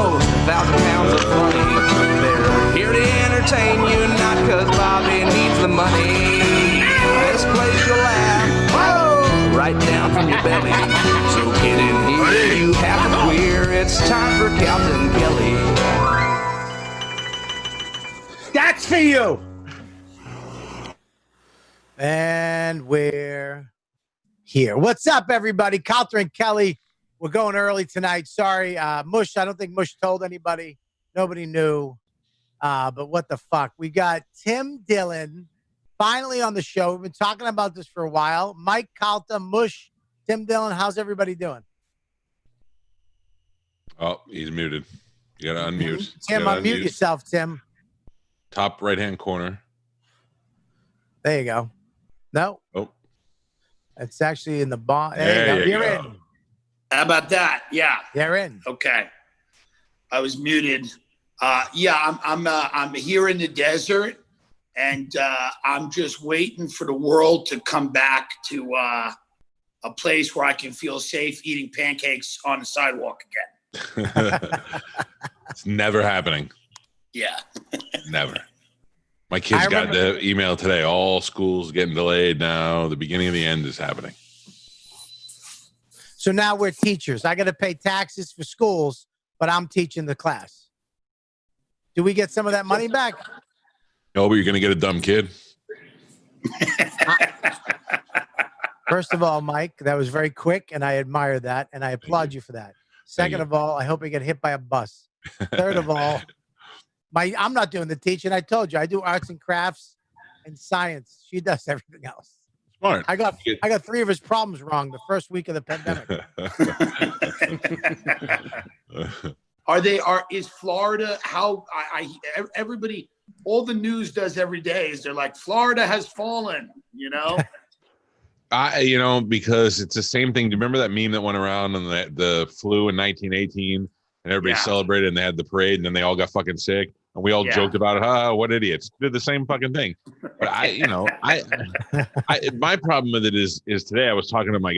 almost 1,000 pounds of funny. They're here to entertain you, not because Bobby needs the money. This place you'll laugh, whoa, right down from your belly. So get in here, you have to queer. It's time for Calta and Kelly. That's for you. And we're here. What's up, everybody? Calta and Kelly. We're going early tonight. Sorry, Mush. I don't think Mush told anybody. Nobody knew. But what the fuck? We got Tim Dillon finally on the show. We've been talking about this for a while. Mike Calta, Mush, Tim Dillon. How's everybody doing? Oh, he's muted. You got to unmute. Tim, unmute yourself, Tim. Top right-hand corner. There you go. No. Oh. It's actually in the bottom. There you You're go. in. How about that? Yeah. You're in. Okay. I was muted. I'm here in the desert, and I'm just waiting for the world to come back to a place where I can feel safe eating pancakes on the sidewalk again. It's never happening. Yeah. Never. My kids got the email today. All schools getting delayed now. The beginning of the end is happening. So now we're teachers. I got to pay taxes for schools, but I'm teaching the class. Do we get some of that money back? No, but you're going to get a dumb kid. First of all, Mike, that was very quick, and I admire that, and I applaud you for that. Second of all, I hope you get hit by a bus. Third of all, I'm not doing the teaching. I told you, I do arts and crafts and science. She does everything else. Smart. I got 3 of his problems wrong the first week of the pandemic. Is Florida everybody, all the news does every day is they're like, Florida has fallen, you know? Because it's the same thing. Do you remember that meme that went around on the flu in 1918 and everybody celebrated and they had the parade and then they all got fucking sick and we all joked about it. Oh, what idiots. Did the same fucking thing. But my problem with it is today I was talking to my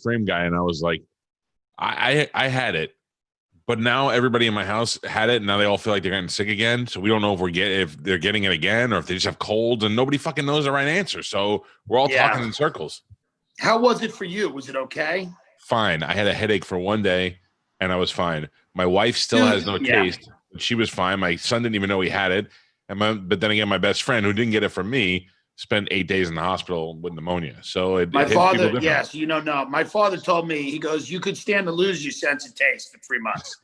frame guy, and I was like, I had it, but now everybody in my house had it, and now they all feel like they're getting sick again. So we don't know if they're getting it again or if they just have colds, and nobody fucking knows the right answer. So we're all talking in circles. How was it for you? Was it okay? Fine. I had a headache for one day, and I was fine. My wife still has no taste. She was fine. My son didn't even know he had it. But then again, my best friend, who didn't get it from me, spent 8 days in the hospital with pneumonia. So my father told me, he goes, you could stand to lose your sense of taste for 3 months.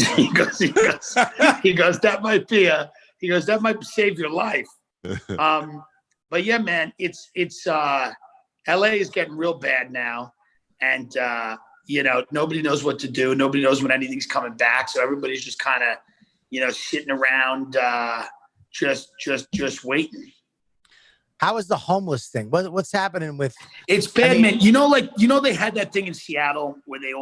he goes, that might save your life. But yeah, man, it's LA is getting real bad now. And, nobody knows what to do. Nobody knows when anything's coming back. So everybody's just kind of, sitting around, just waiting. How is the homeless thing? What's happening with? It's bad, man. They had that thing in Seattle where the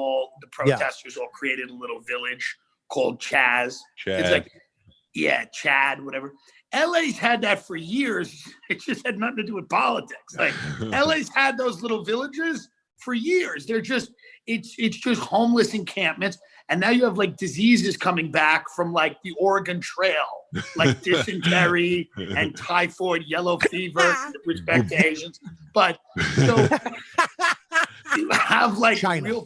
protesters all created a little village called Chaz. It's like, Chad, whatever. LA's had that for years. It just had nothing to do with politics. Like LA's had those little villages for years. They're just, it's just homeless encampments. And now you have like diseases coming back from like the Oregon Trail, like dysentery and typhoid, yellow fever, with respect to Asians. But so you have like China.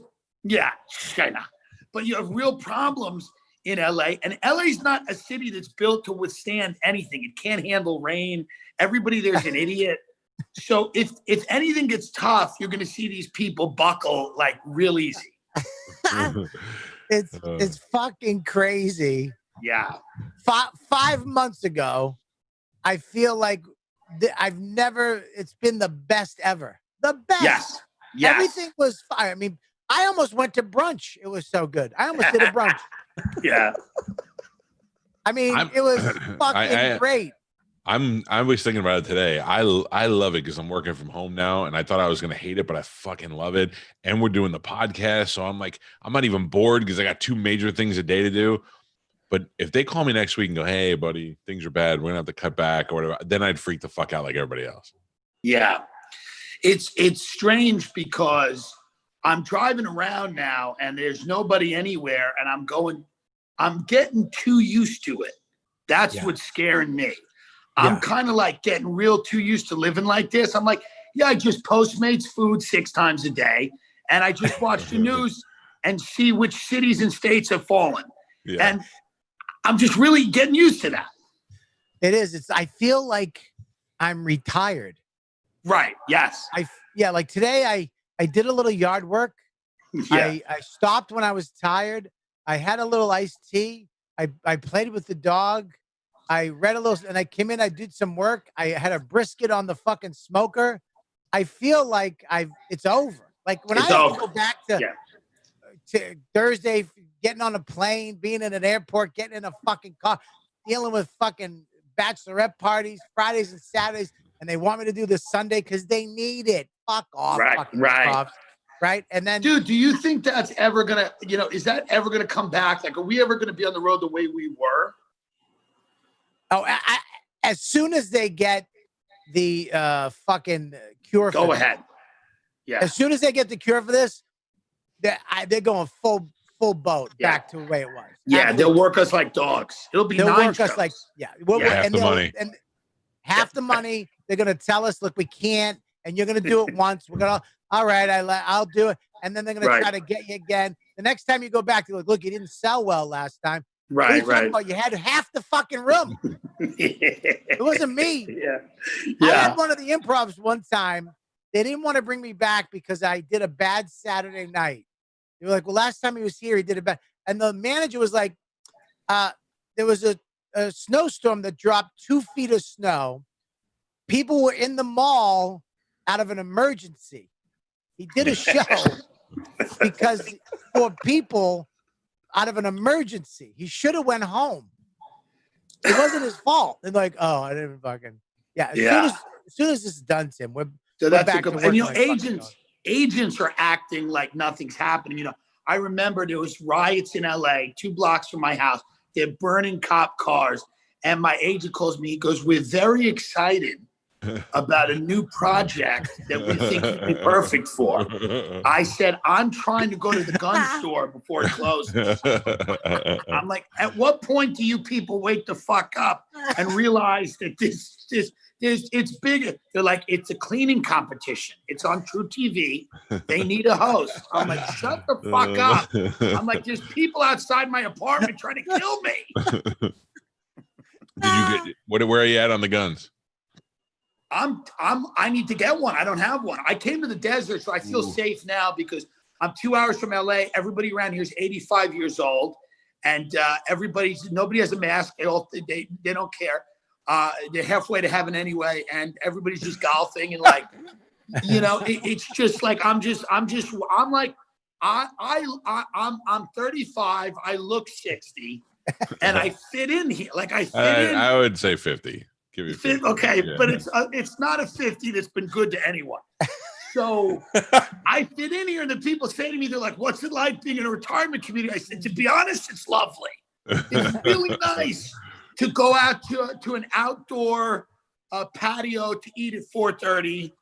China. But you have real problems in LA. And LA's not a city that's built to withstand anything. It can't handle rain. Everybody there's an idiot. So if anything gets tough, you're going to see these people buckle like real easy. It's fucking crazy. Yeah. 5 months ago, I feel like it's been the best ever. The best. Yes. Everything was fire. I mean, I almost went to brunch. It was so good. I almost did a brunch. Yeah. I mean, it was fucking great. I was thinking about it today. I love it because I'm working from home now, and I thought I was gonna hate it, but I fucking love it. And we're doing the podcast, so I'm like, I'm not even bored because I got 2 major things a day to do. But if they call me next week and go, "Hey, buddy, things are bad. We're gonna have to cut back or whatever," then I'd freak the fuck out like everybody else. Yeah, it's strange because I'm driving around now and there's nobody anywhere, and I'm getting too used to it. That's what's scaring me. I'm kind of like getting real too used to living like this. I'm like, I just Postmates food 6 times a day, and I just watch the news and see which cities and states have fallen. Yeah. And I'm just really getting used to that. It is. I feel like I'm retired. Right. Yes. Like today I did a little yard work. Yeah. I stopped when I was tired. I had a little iced tea. I played with the dog. I read a little, and I came in. I did some work. I had a brisket on the fucking smoker. I feel like it's over. Like when I have to go back to Thursday, getting on a plane, being in an airport, getting in a fucking car, dealing with fucking bachelorette parties, Fridays and Saturdays, and they want me to do this Sunday because they need it. Fuck off. Right. And then, dude, do you think that's ever gonna, is that ever gonna come back? Like, are we ever gonna be on the road the way we were? Oh, as soon as they get the fucking cure for this. Ahead. Yeah. As soon as they get the cure for this, they're going full boat back to the way it was. Yeah, absolutely. They'll work us like dogs. It'll be 9 shows. Us like half the money. And half the money, they're gonna tell us, look, we can't, and you're gonna do it once. We're gonna, all right, I'll do it, and then they're gonna try to get you again. The next time you go back, they're like, look, you didn't sell well last time. Right. You had half the fucking room. It wasn't me. Yeah. I had one of the improvs one time. They didn't want to bring me back because I did a bad Saturday night. They were like, well, last time he was here, he did a bad. And the manager was like, there was a snowstorm that dropped 2 feet of snow. People were in the mall out of an emergency. He did a show because for people out of an emergency. He should have went home. It wasn't his fault. They're like, oh, I didn't fucking As soon as this is done, Tim, we're that's back a good. And agents are acting like nothing's happening. I remember there was riots in LA, 2 blocks from my house. They're burning cop cars, and my agent calls me. He goes, "We're very excited about a new project that we think you'd be perfect for." I said, "I'm trying to go to the gun store before it closes." I'm like, at what point do you people wake the fuck up and realize that it's bigger? They're like, it's a cleaning competition. It's on True TV. They need a host. I'm like, shut the fuck up. I'm like, there's people outside my apartment trying to kill me. Where are you at on the guns? I need to get one. I don't have one. I came to the desert, so I feel safe now because I'm 2 hours from LA. Everybody around here is 85 years old, and nobody has a mask. They don't care. They're halfway to heaven anyway, and everybody's just golfing and like, it's just like I'm 35. I look 60, and I fit in here. Like I fit in. I would say 50. Give you 50. Okay, yeah. But it's not a 50 that's been good to anyone. So I fit in here, and the people say to me, they're like, "What's it like being in a retirement community?" I said, "To be honest, it's lovely. It's really nice to go out to an outdoor patio to eat at 4:30,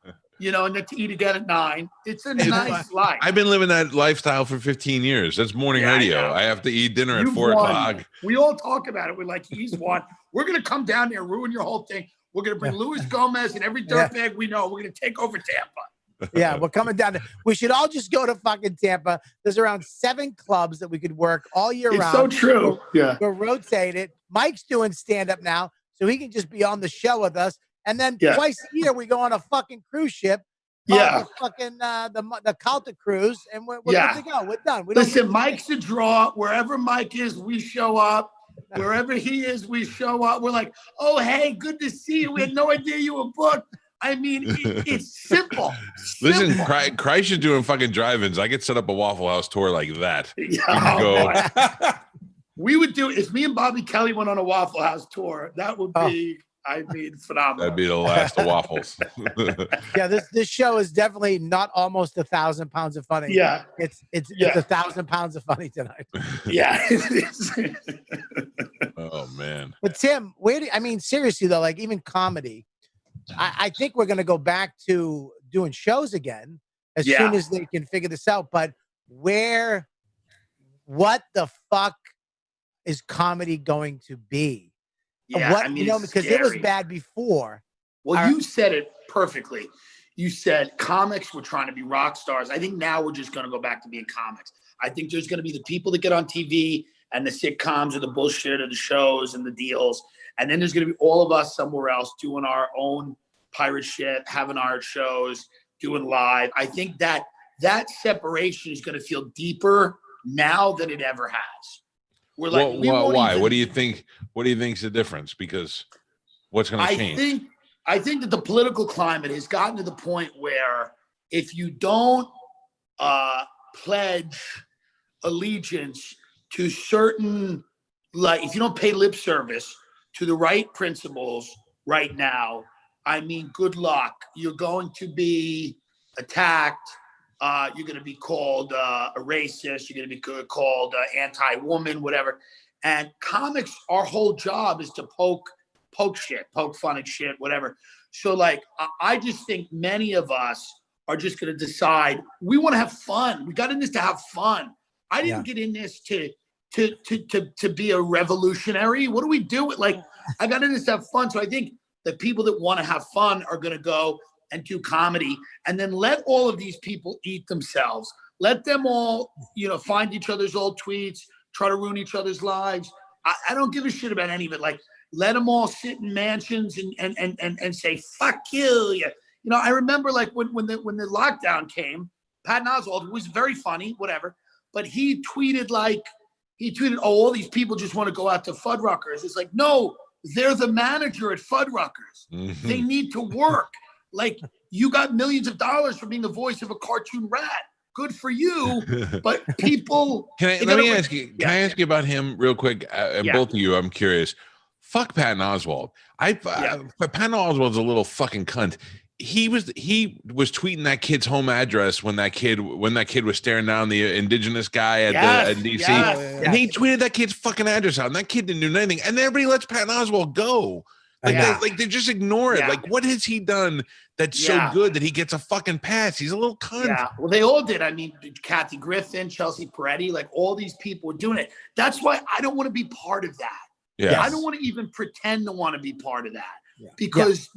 and then to eat again at 9. It's a nice life." I've been living that lifestyle for 15 years. That's morning radio. I have to eat dinner at 4 o'clock. We all talk about it. We're like, he's won. We're going to come down there, ruin your whole thing. We're going to bring Luis Gomez and every dirtbag we know. We're going to take over Tampa. Yeah, we're coming down. We should all just go to fucking Tampa. There's around 7 clubs that we could work all year round. It's so true. We'll rotate it. Mike's doing stand-up now, so he can just be on the show with us. And then twice a year, we go on a fucking cruise ship. The fucking the Calta cruise, and we're good to go. We're done. Listen, Mike's a draw. Wherever Mike is, we show up. Wherever he is, we show up. We're like, "Oh, hey, good to see you. We had no idea you were booked." I mean, it's simple. Listen, Christ is doing fucking drive-ins. I could set up a Waffle House tour like that. We would do, if me and Bobby Kelly went on a Waffle House tour, that would be, phenomenal. That'd be the last of waffles. This show is definitely not almost 1,000 pounds of funny. Yeah. It's 1,000 pounds of funny tonight. Yeah. Oh, man. But Tim, seriously though, like even comedy, I think we're going to go back to doing shows again. as soon as they can figure this out. But what the fuck is comedy going to be? Yeah, what, I mean, because scary. it was bad before. Well, you said it perfectly. You said comics were trying to be rock stars. I think now we're just going to go back to being comics. I think there's going to be the people that get on TV and the sitcoms or the bullshit or the shows and the deals. And then there's going to be all of us somewhere else doing our own pirate shit, having our shows, doing live. I think that separation is going to feel deeper now than it ever has. We're like, why? What do you think? What do you think is the difference? Because what's going to change? I think that the political climate has gotten to the point where if you don't pledge allegiance to certain, like, if you don't pay lip service to the right principles right now, I mean, good luck. You're going to be attacked. You're going to be called a racist. You're going to be called anti-woman, whatever. And comics, our whole job is to poke fun at shit, whatever. So, like, I just think many of us are just going to decide we want to have fun. We got in this to have fun. I didn't get in this to be a revolutionary. What do we do? Like, I got in this to have fun. So I think the people that want to have fun are going to go and do comedy, and then let all of these people eat themselves. Let them all, find each other's old tweets, try to ruin each other's lives. I don't give a shit about any of it. Like, let them all sit in mansions and say, fuck you. I remember, like, when the lockdown came, Patton Oswalt, who was very funny, whatever, but he tweeted, oh, all these people just want to go out to Fuddruckers. It's like, no, they're the manager at Fuddruckers. Mm-hmm. They need to work. Like, you got millions of dollars for being the voice of a cartoon rat. Good for you. But people. Can I ask you about him real quick? And both of you, I'm curious. Fuck Patton Oswalt. Patton Oswalt's a little fucking cunt. He was tweeting that kid's home address when that kid was staring down the indigenous guy at DC. And he tweeted that kid's fucking address out, and that kid didn't do anything. And everybody lets Patton Oswalt go. They just ignore it. Yeah. Like, what has he done that's so good that he gets a fucking pass? He's a little cunt. Yeah, well, they all did. I mean, Kathy Griffin, Chelsea Peretti, like, all these people were doing it. That's why I don't want to be part of that. Yeah. I don't want to even pretend to want to be part of that because,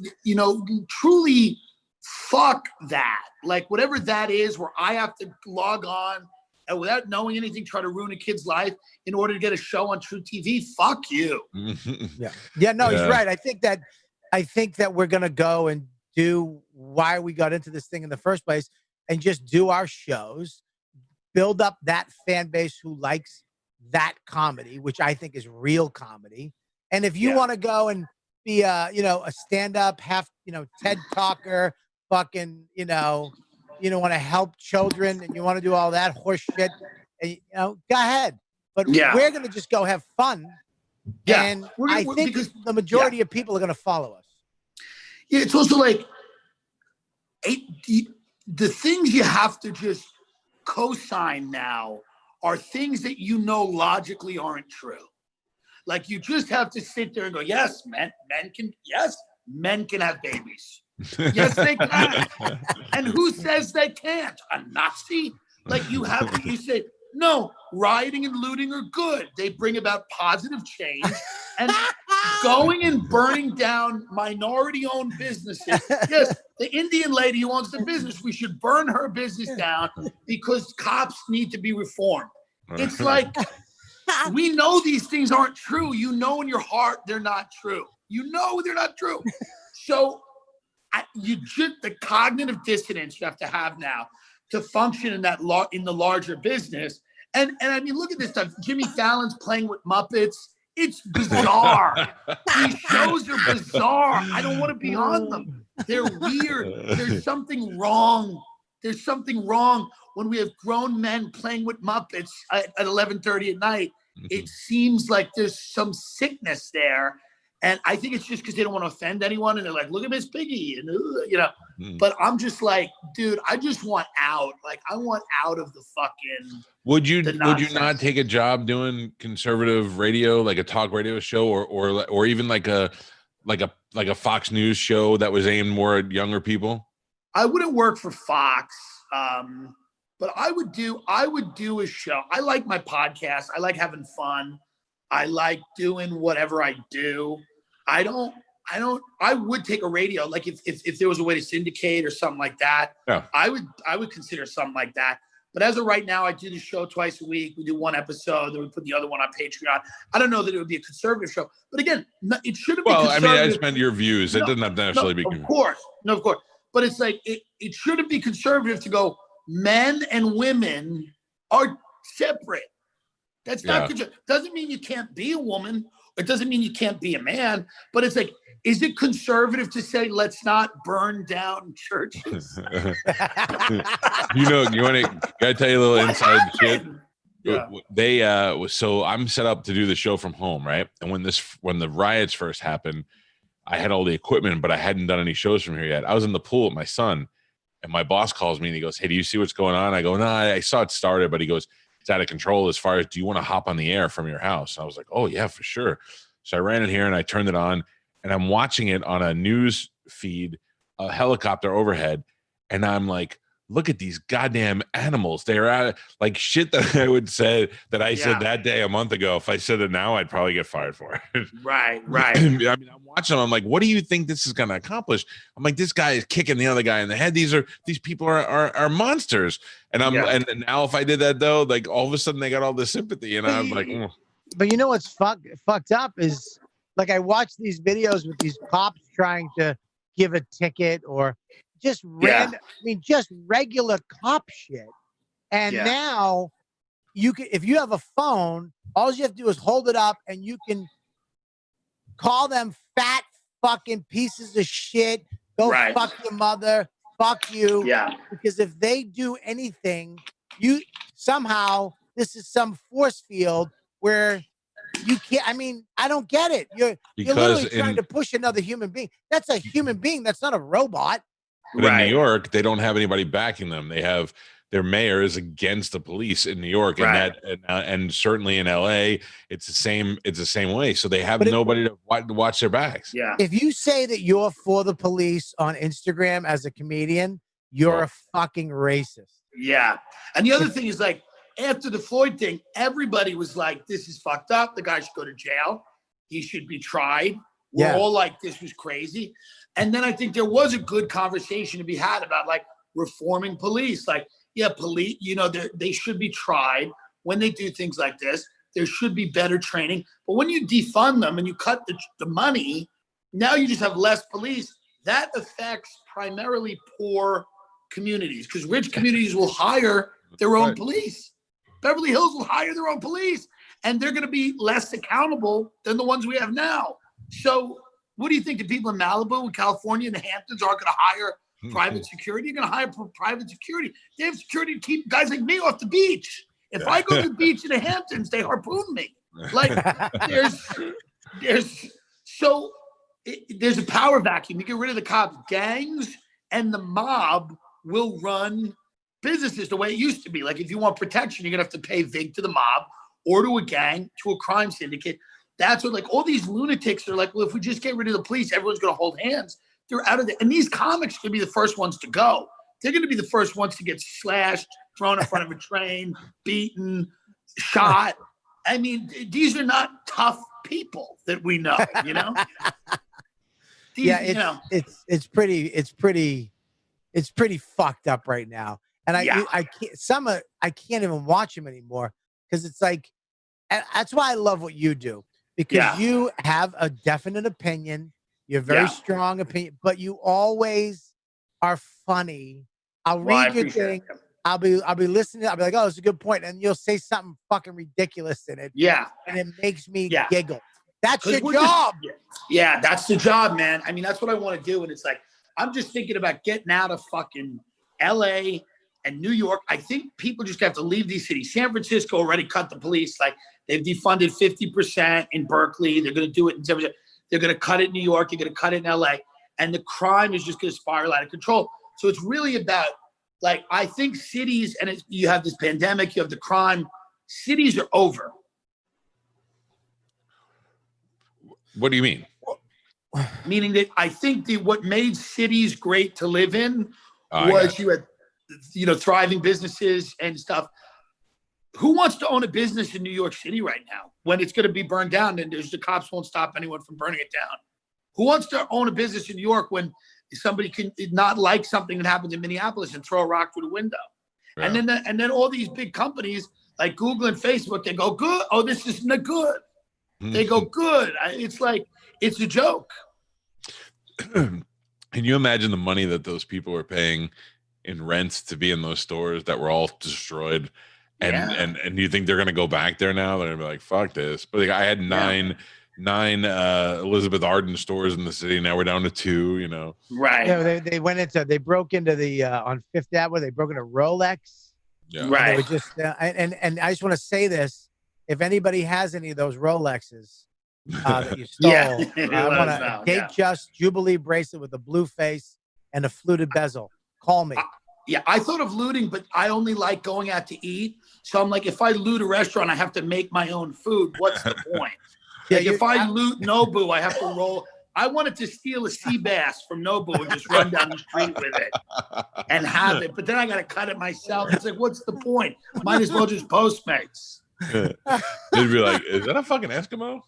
truly fuck that. Like, whatever that is, where I have to log on and without knowing anything, try to ruin a kid's life in order to get a show on True TV. Fuck you. He's right. I think that we're going to go and do why we got into this thing in the first place and just do our shows, build up that fan base who likes that comedy, which I think is real comedy. And if you want to go and be a stand-up, TED talker, fucking, want to help children and you want to do all that horse shit, and, go ahead. But we're going to just go have fun. Yeah. And I think the majority of people are going to follow us. Yeah. It's also like the things you have to just co-sign now are things that logically aren't true. Like, you just have to sit there and go, yes, men can have babies. Yes, they can. And who says they can't? A Nazi? Like, you say, no, rioting and looting are good. They bring about positive change. And going and burning down minority-owned businesses. Yes, the Indian lady who owns the business, we should burn her business down because cops need to be reformed. It's like, we know these things aren't true. You know in your heart they're not true. You know they're not true. So the cognitive dissonance you have to have now to function in that in the larger business. And I mean, look at this stuff. Jimmy Fallon's playing with Muppets. It's bizarre. These shows are bizarre. I don't want to be on them. They're weird. There's something wrong. There's something wrong when we have grown men playing with Muppets at 11:30 at night. Mm-hmm. It seems like there's some sickness there. And I think it's just because they don't want to offend anyone. And they're like, look at Miss Piggy. And, But I'm just like, dude, I just want out. Like, I want out of the fucking. Would you not take a job doing conservative radio, like a talk radio show or even like a Fox News show that was aimed more at younger people? I wouldn't work for Fox. But I would do a show. I like my podcast. I like having fun. I like doing whatever I do. I would take a radio, like if there was a way to syndicate or something like that. Yeah. I would consider something like that. But as of right now, I do the show twice a week. We do one episode, then we put the other one on Patreon. I don't know that it would be a conservative show, but again, it shouldn't be. Well, I mean, I just meant your views. It doesn't have to necessarily be. Of course. But it's like it shouldn't be conservative to go. Men and women are separate. That's not good. Doesn't mean you can't be a woman. It doesn't mean you can't be a man. But it's like, is it conservative to say let's not burn down churches? You want to? Gotta tell you a little inside shit. Yeah. They so I'm set up to do the show from home, right? And when the riots first happened, I had all the equipment, but I hadn't done any shows from here yet. I was in the pool with my son. And my boss calls me and he goes, "Hey, do you see what's going on?" I go, "No, I saw it started," but he goes, "It's out of control as far as, do you want to hop on the air from your house?" And I was like, "Oh yeah, for sure." So I ran in here and I turned it on and I'm watching it on a news feed, a helicopter overhead. And I'm like, look at these goddamn animals. They're out like shit that I would say that I said that day a month ago. If I said it now, I'd probably get fired for it. Right. I mean, I'm watching them. I'm like, what do you think this is going to accomplish? I'm like, this guy is kicking the other guy in the head. These people are monsters. And and now if I did that though, like all of a sudden they got all this sympathy and I'm like, But you know what's fucked up is, like, I watch these videos with these cops trying to give a ticket or just just regular cop shit. And now you can, if you have a phone, all you have to do is hold it up and you can call them fat fucking pieces of shit. Go fuck your mother. Fuck you. Yeah. Because if they do anything, you somehow, this is some force field where you can't. I mean, I don't get it. You're literally trying to push another human being. That's a human being. That's not a robot. But in New York, they don't have anybody backing them. They have their mayor is against the police in New York, and certainly in LA, it's the same. It's the same way. So they have nobody to watch their backs. Yeah. If you say that you're for the police on Instagram as a comedian, you're a fucking racist. Yeah. And the other thing is, like, after the Floyd thing, everybody was like, "This is fucked up. The guy should go to jail. He should be tried." We're all like, "This was crazy." And then I think there was a good conversation to be had about, like, reforming police. Like, police, they should be tried when they do things like this. There should be better training. But when you defund them and you cut the money, now you just have less police. That affects primarily poor communities, because rich communities will hire their own police. Beverly Hills will hire their own police, and they're going to be less accountable than the ones we have now. So what do you think? The people in Malibu and California and the Hamptons aren't going to hire private security? You're going to hire private security. They have security to keep guys like me off the beach. If I go to the beach in the Hamptons, they harpoon me. Like, there's a power vacuum. You get rid of the cops. Gangs and the mob will run businesses the way it used to be. Like, if you want protection, you're going to have to pay vig to the mob or to a gang, to a crime syndicate. That's what, like, all these lunatics are like, well, if we just get rid of the police, everyone's going to hold hands. They're out of there. And these comics are going to be the first ones to go. They're going to be the first ones to get slashed, thrown in front of a train, beaten, shot. I mean, these are not tough people that we know, you know? It's pretty fucked up right now. And I can't even watch them anymore, because it's like, and that's why I love what you do, because you have a definite opinion. You're very strong opinion, but you always are funny. I'll read your thing. I'll be listening. I'll be like, "Oh, it's a good point," and you'll say something fucking ridiculous in it. Yeah, and it makes me giggle. That's your job. That's the job, man. I mean, that's what I want to do. And it's like, I'm just thinking about getting out of fucking LA and New York. I think people just have to leave these cities. San Francisco already cut the police. Like, they've defunded 50% in Berkeley. They're going to do it in San Francisco. They're going to cut it in New York. They're going to cut it in LA. And the crime is just going to spiral out of control. So it's really about, like, I think cities, and you have this pandemic, you have the crime. Cities are over. What do you mean? Meaning that I think what made cities great to live in was you had, thriving businesses and stuff. Who wants to own a business in New York City right now when it's going to be burned down and the cops won't stop anyone from burning it down? Who wants to own a business in New York when somebody can not like something that happens in Minneapolis and throw a rock through the window? Yeah. And then all these big companies like Google and Facebook, they go, good. Oh, this isn't good. They go, good. It's like, it's a joke. Can you imagine the money that those people were paying in rents to be in those stores that were all destroyed? And you think they're going to go back there now? They're going to be like, fuck this. But like, I had nine Elizabeth Arden stores in the city. Now we're down to 2, Right. Yeah, they broke into the on Fifth Avenue. They broke into Rolex. Yeah. Right. They were just and I just want to say this: if anybody has any of those Rolexes that you stole, I want a Datejust Jubilee bracelet with a blue face and a fluted bezel. Call me. I thought of looting, but I only like going out to eat. So I'm like, if I loot a restaurant, I have to make my own food. What's the point? If I loot Nobu, I have to roll. I wanted to steal a sea bass from Nobu and just run down the street with it and have it. But then I got to cut it myself. It's like, what's the point? Might as well just Postmates. They'd be like, is that a fucking Eskimo?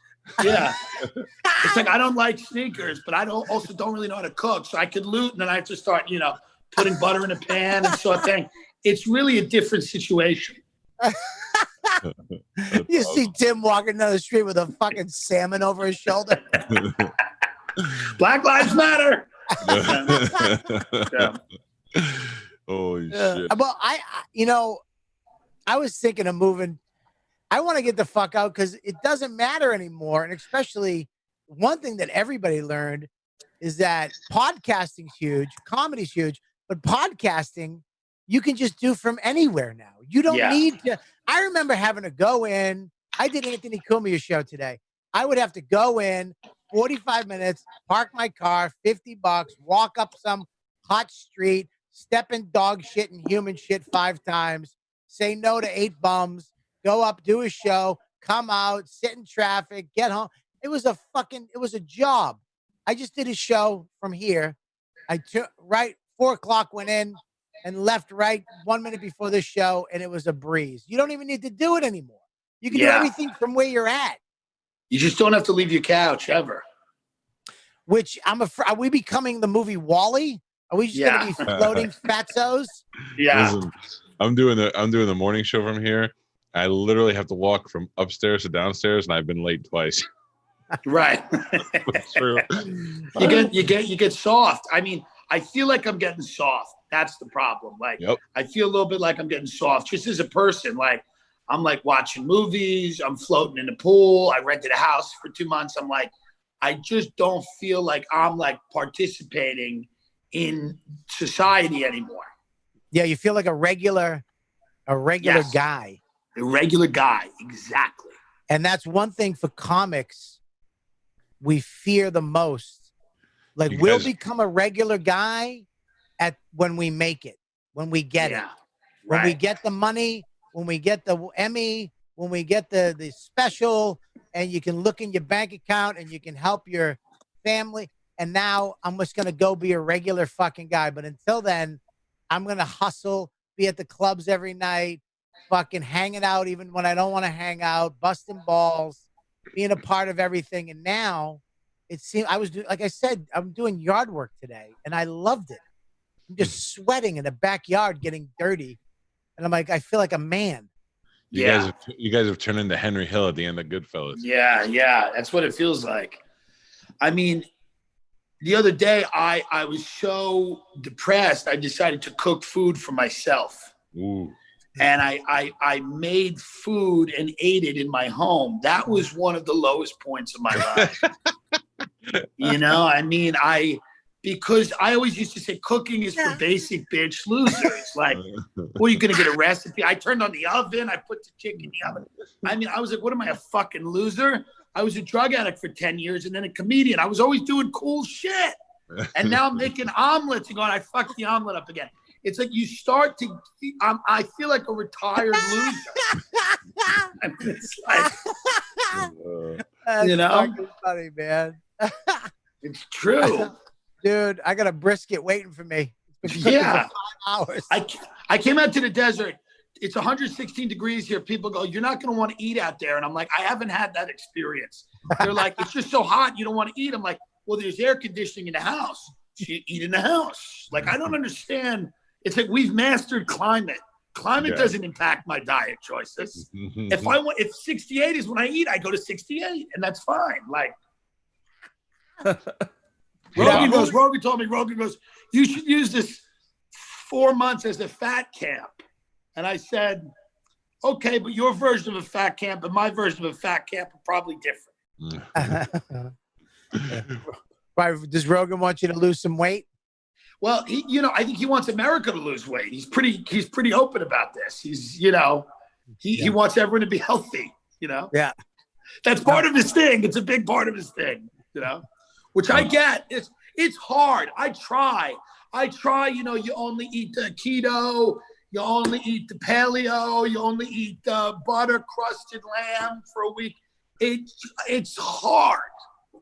Yeah. It's like, I don't like sneakers, but I also don't really know how to cook. So I could loot and then I have to start, putting butter in a pan and sauteing. It's really a different situation. You see Tim walking down the street with a fucking salmon over his shoulder. Black Lives Matter. Yeah. Holy shit. Well, I was thinking of moving. I want to get the fuck out because it doesn't matter anymore. And especially one thing that everybody learned is that podcasting's huge, comedy's huge, but podcasting you can just do from anywhere now. You don't need to. I remember having to go in. I did Anthony Cumia's show today. I would have to go in 45 minutes, park my car, $50, walk up some hot street, step in dog shit and human shit 5 times, say no to 8 bums, go up, do a show, come out, sit in traffic, get home. It was a job. I just did a show from here. I took 4 o'clock went in and left 1 minute before the show, and it was a breeze. You don't even need to do it anymore. You can do everything from where you're at. You just don't have to leave your couch ever. Which I'm afraid. Are we becoming the movie WALL-E? Are we just going to be floating fatzos? Yeah. Listen, I'm doing the morning show from here. I literally have to walk from upstairs to downstairs, and I've been late twice. Right. That's true. You get soft. I mean, I feel like I'm getting soft. That's the problem. Like, I feel a little bit like I'm getting soft just as a person. Like, I'm like watching movies. I'm floating in the pool. I rented a house for 2 months. I'm like, I just don't feel like I'm like participating in society anymore. Yeah, you feel like a regular guy. A regular guy, exactly. And that's one thing for comics we fear the most. Like, we'll become a regular guy when we make it, when we get it. When we get the money, when we get the Emmy, when we get the special, and you can look in your bank account and you can help your family. And now I'm just going to go be a regular fucking guy. But until then, I'm going to hustle, be at the clubs every night, fucking hanging out even when I don't want to hang out, busting balls, being a part of everything. And now it seems like I said, I'm doing yard work today and I loved it. I'm just sweating in the backyard, getting dirty. And I'm like, I feel like a man. You guys have turned into Henry Hill at the end of Goodfellas. Yeah. That's what it feels like. I mean, the other day I was so depressed, I decided to cook food for myself. Ooh. And I made food and ate it in my home. That was one of the lowest points of my life. I mean, because I always used to say cooking is for basic bitch losers. Like, well, you're going to get a recipe. I turned on the oven. I put the chicken in the oven. I mean, I was like, what am I, a fucking loser? I was a drug addict for 10 years and then a comedian. I was always doing cool shit. And now I'm making omelets and going, I fucked the omelet up again. It's like you start to, I feel like a retired loser. I mean, it's like, That's funny, man. It's true. Dude, I got a brisket waiting for me. It's Yeah. For 5 hours. I came out to the desert. It's 116 degrees here. People go, you're not going to want to eat out there. And I'm like, I haven't had that experience. They're like, it's just so hot. You don't want to eat. I'm like, well, there's air conditioning in the house. So you eat in the house. Like, I don't understand. It's like we've mastered climate. Climate doesn't impact my diet choices. If 68 is when I eat, I go to 68 and that's fine. Like, Rogan told me, you should use this 4 months as a fat camp. And I said, okay, but your version of a fat camp and my version of a fat camp are probably different. Why, does Rogan want you to lose some weight? Well, I think he wants America to lose weight. He's pretty open about this. He wants everyone to be healthy, Yeah. That's part of his thing. It's a big part of his thing, which I get. It's hard. I try, you only eat the keto. You only eat the paleo. You only eat the butter crusted lamb for a week. It's hard.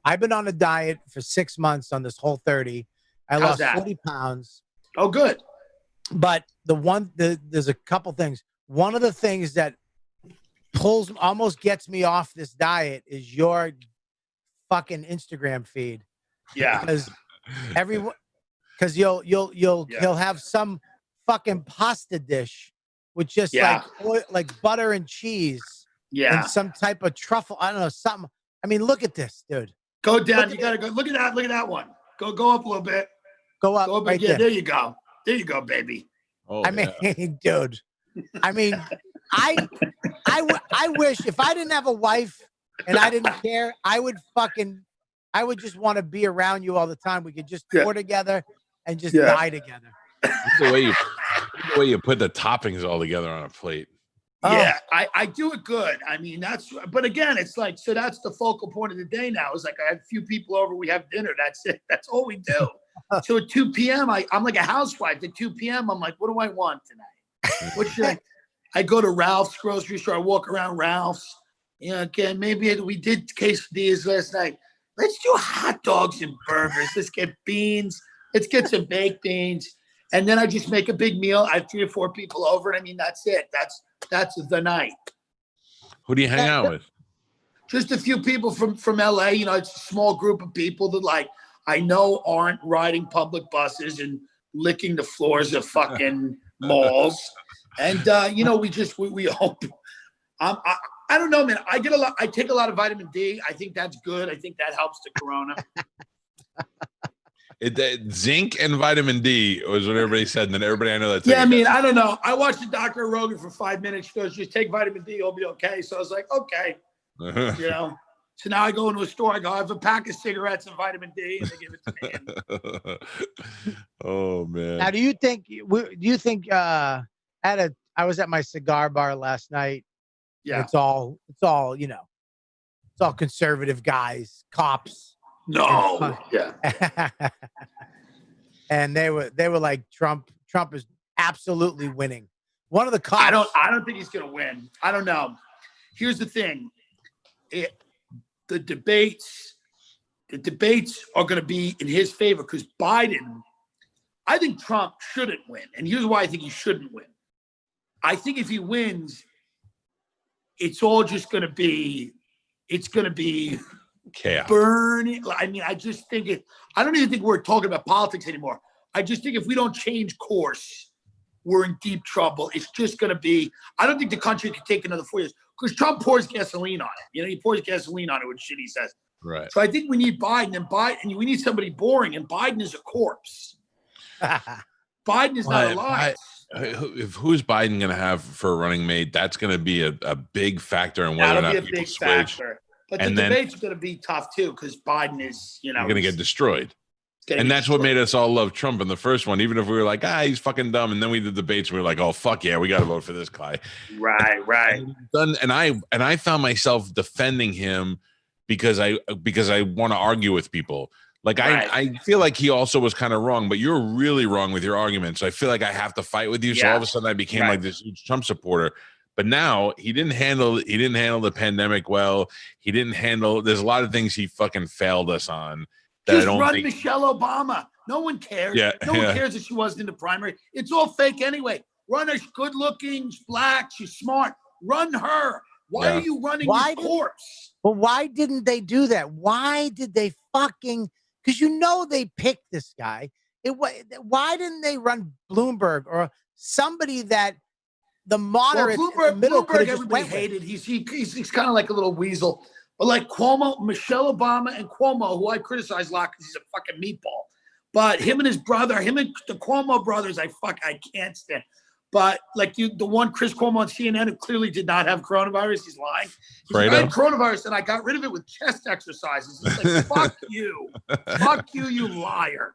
I've been on a diet for 6 months on this whole 30. I lost 40 pounds. Oh, good. But there's a couple things. One of the things that almost gets me off this diet is your fucking Instagram feed. Yeah. Because he'll have some fucking pasta dish with just like butter and cheese. Yeah. And some type of truffle. I don't know, something. I mean, look at this, dude. Go down. You gotta go. Look at that. Look at that one. Go up a little bit. Go up. Right there you go. There you go, baby. Oh, I mean, dude. I mean, I wish if I didn't have a wife and I didn't care, I would just want to be around you all the time. We could just tour together and just die together. The way you put the toppings all together on a plate. Yeah, I do it good. I mean, but again, it's like, so that's the focal point of the day now. It's like I have a few people over, we have dinner. That's it. That's all we do. So at 2 p.m., I'm like a housewife. At 2 p.m., I'm like, what do I want tonight? What should I go to Ralph's grocery store. I walk around Ralph's. Again, maybe we did quesadillas last night. Let's do hot dogs and burgers. Let's get beans. Let's get some baked beans. And then I just make a big meal. I have 3 or 4 people over. And I mean, that's it. That's the night. Who do you hang out with? Just a few people from LA. It's a small group of people that I know aren't riding public buses and licking the floors of fucking malls. And we hope. I don't know, man. I take a lot of vitamin D. I think that's good. I think that helps the corona. Zinc and vitamin D was what everybody said, and then everybody I know that. Yeah, I mean, I don't know. I watched the Dr. Rogan for 5 minutes. She goes, just take vitamin D, you'll be okay. So I was like, okay. So now I go into a store. I go, I have a pack of cigarettes and vitamin D, and they give it to me. Oh man. Now, do you think? I was at my cigar bar last night. Yeah. It's all conservative guys, cops. No. Yeah. And they were like, Trump is absolutely winning. One of the cops. I don't think he's gonna win. I don't know. Here's the thing. The debates are gonna be in his favor because Biden. I think Trump shouldn't win, and here's why I think he shouldn't win. I think if he wins, it's all just gonna be. It's gonna be. Chaos. Burning. I mean, I just think I don't even think we're talking about politics anymore. I just think if we don't change course, we're in deep trouble. It's just going to be, I don't think the country could take another 4 years because Trump pours gasoline on it. He pours gasoline on it with shit he says. Right. So I think we need Biden and we need somebody boring, and Biden is a corpse. Biden is not alive. Who's Biden going to have for a running mate? That's going to be a big factor in whether or not people switch. Factor. But the debate's going to be tough, too, because Biden is, going to get destroyed. And that's what made us all love Trump in the first one, even if we were like, he's fucking dumb. And then we did debates. And we were like, oh, fuck yeah, we got to vote for this guy. Right. And I found myself defending him because I want to argue with people. Like, I feel like he also was kind of wrong, but you're really wrong with your argument. So I feel like I have to fight with you. So all of a sudden I became like this huge Trump supporter. But now he didn't handle the pandemic well. There's a lot of things he fucking failed us on. Just run Michelle Obama. No one cares. Yeah, No one cares if she wasn't in the primary. It's all fake anyway. Run her. She's good looking. She's black. She's smart. Run her. Why are you running this corpse? Well, why didn't they do that? Why did they fucking? Because they picked this guy. Why didn't they run Bloomberg or somebody that the moderates in the middle could have just went hated. He's kind of like a little weasel. But like Cuomo, Michelle Obama and Cuomo, who I criticize a lot because he's a fucking meatball. But him and his brother, him and the Cuomo brothers, I can't stand. But like the one Chris Cuomo on CNN who clearly did not have coronavirus, he's lying. He's like, I had coronavirus and I got rid of it with chest exercises. It's like, fuck you. Fuck you, you liar.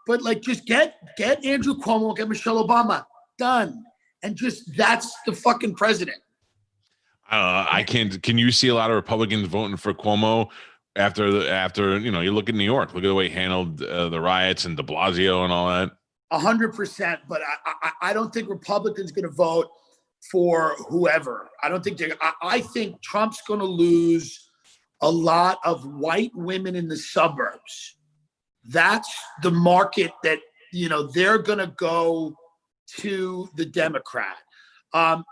But like just get Andrew Cuomo, get Michelle Obama. Done. And just that's the fucking president. I can't. Can you see a lot of Republicans voting for Cuomo after you look at New York, look at the way he handled the riots and de Blasio and all that? 100%. But I don't think Republicans going to vote for whoever. I don't think I think Trump's going to lose a lot of white women in the suburbs. That's the market that they're going to go to the Democrat.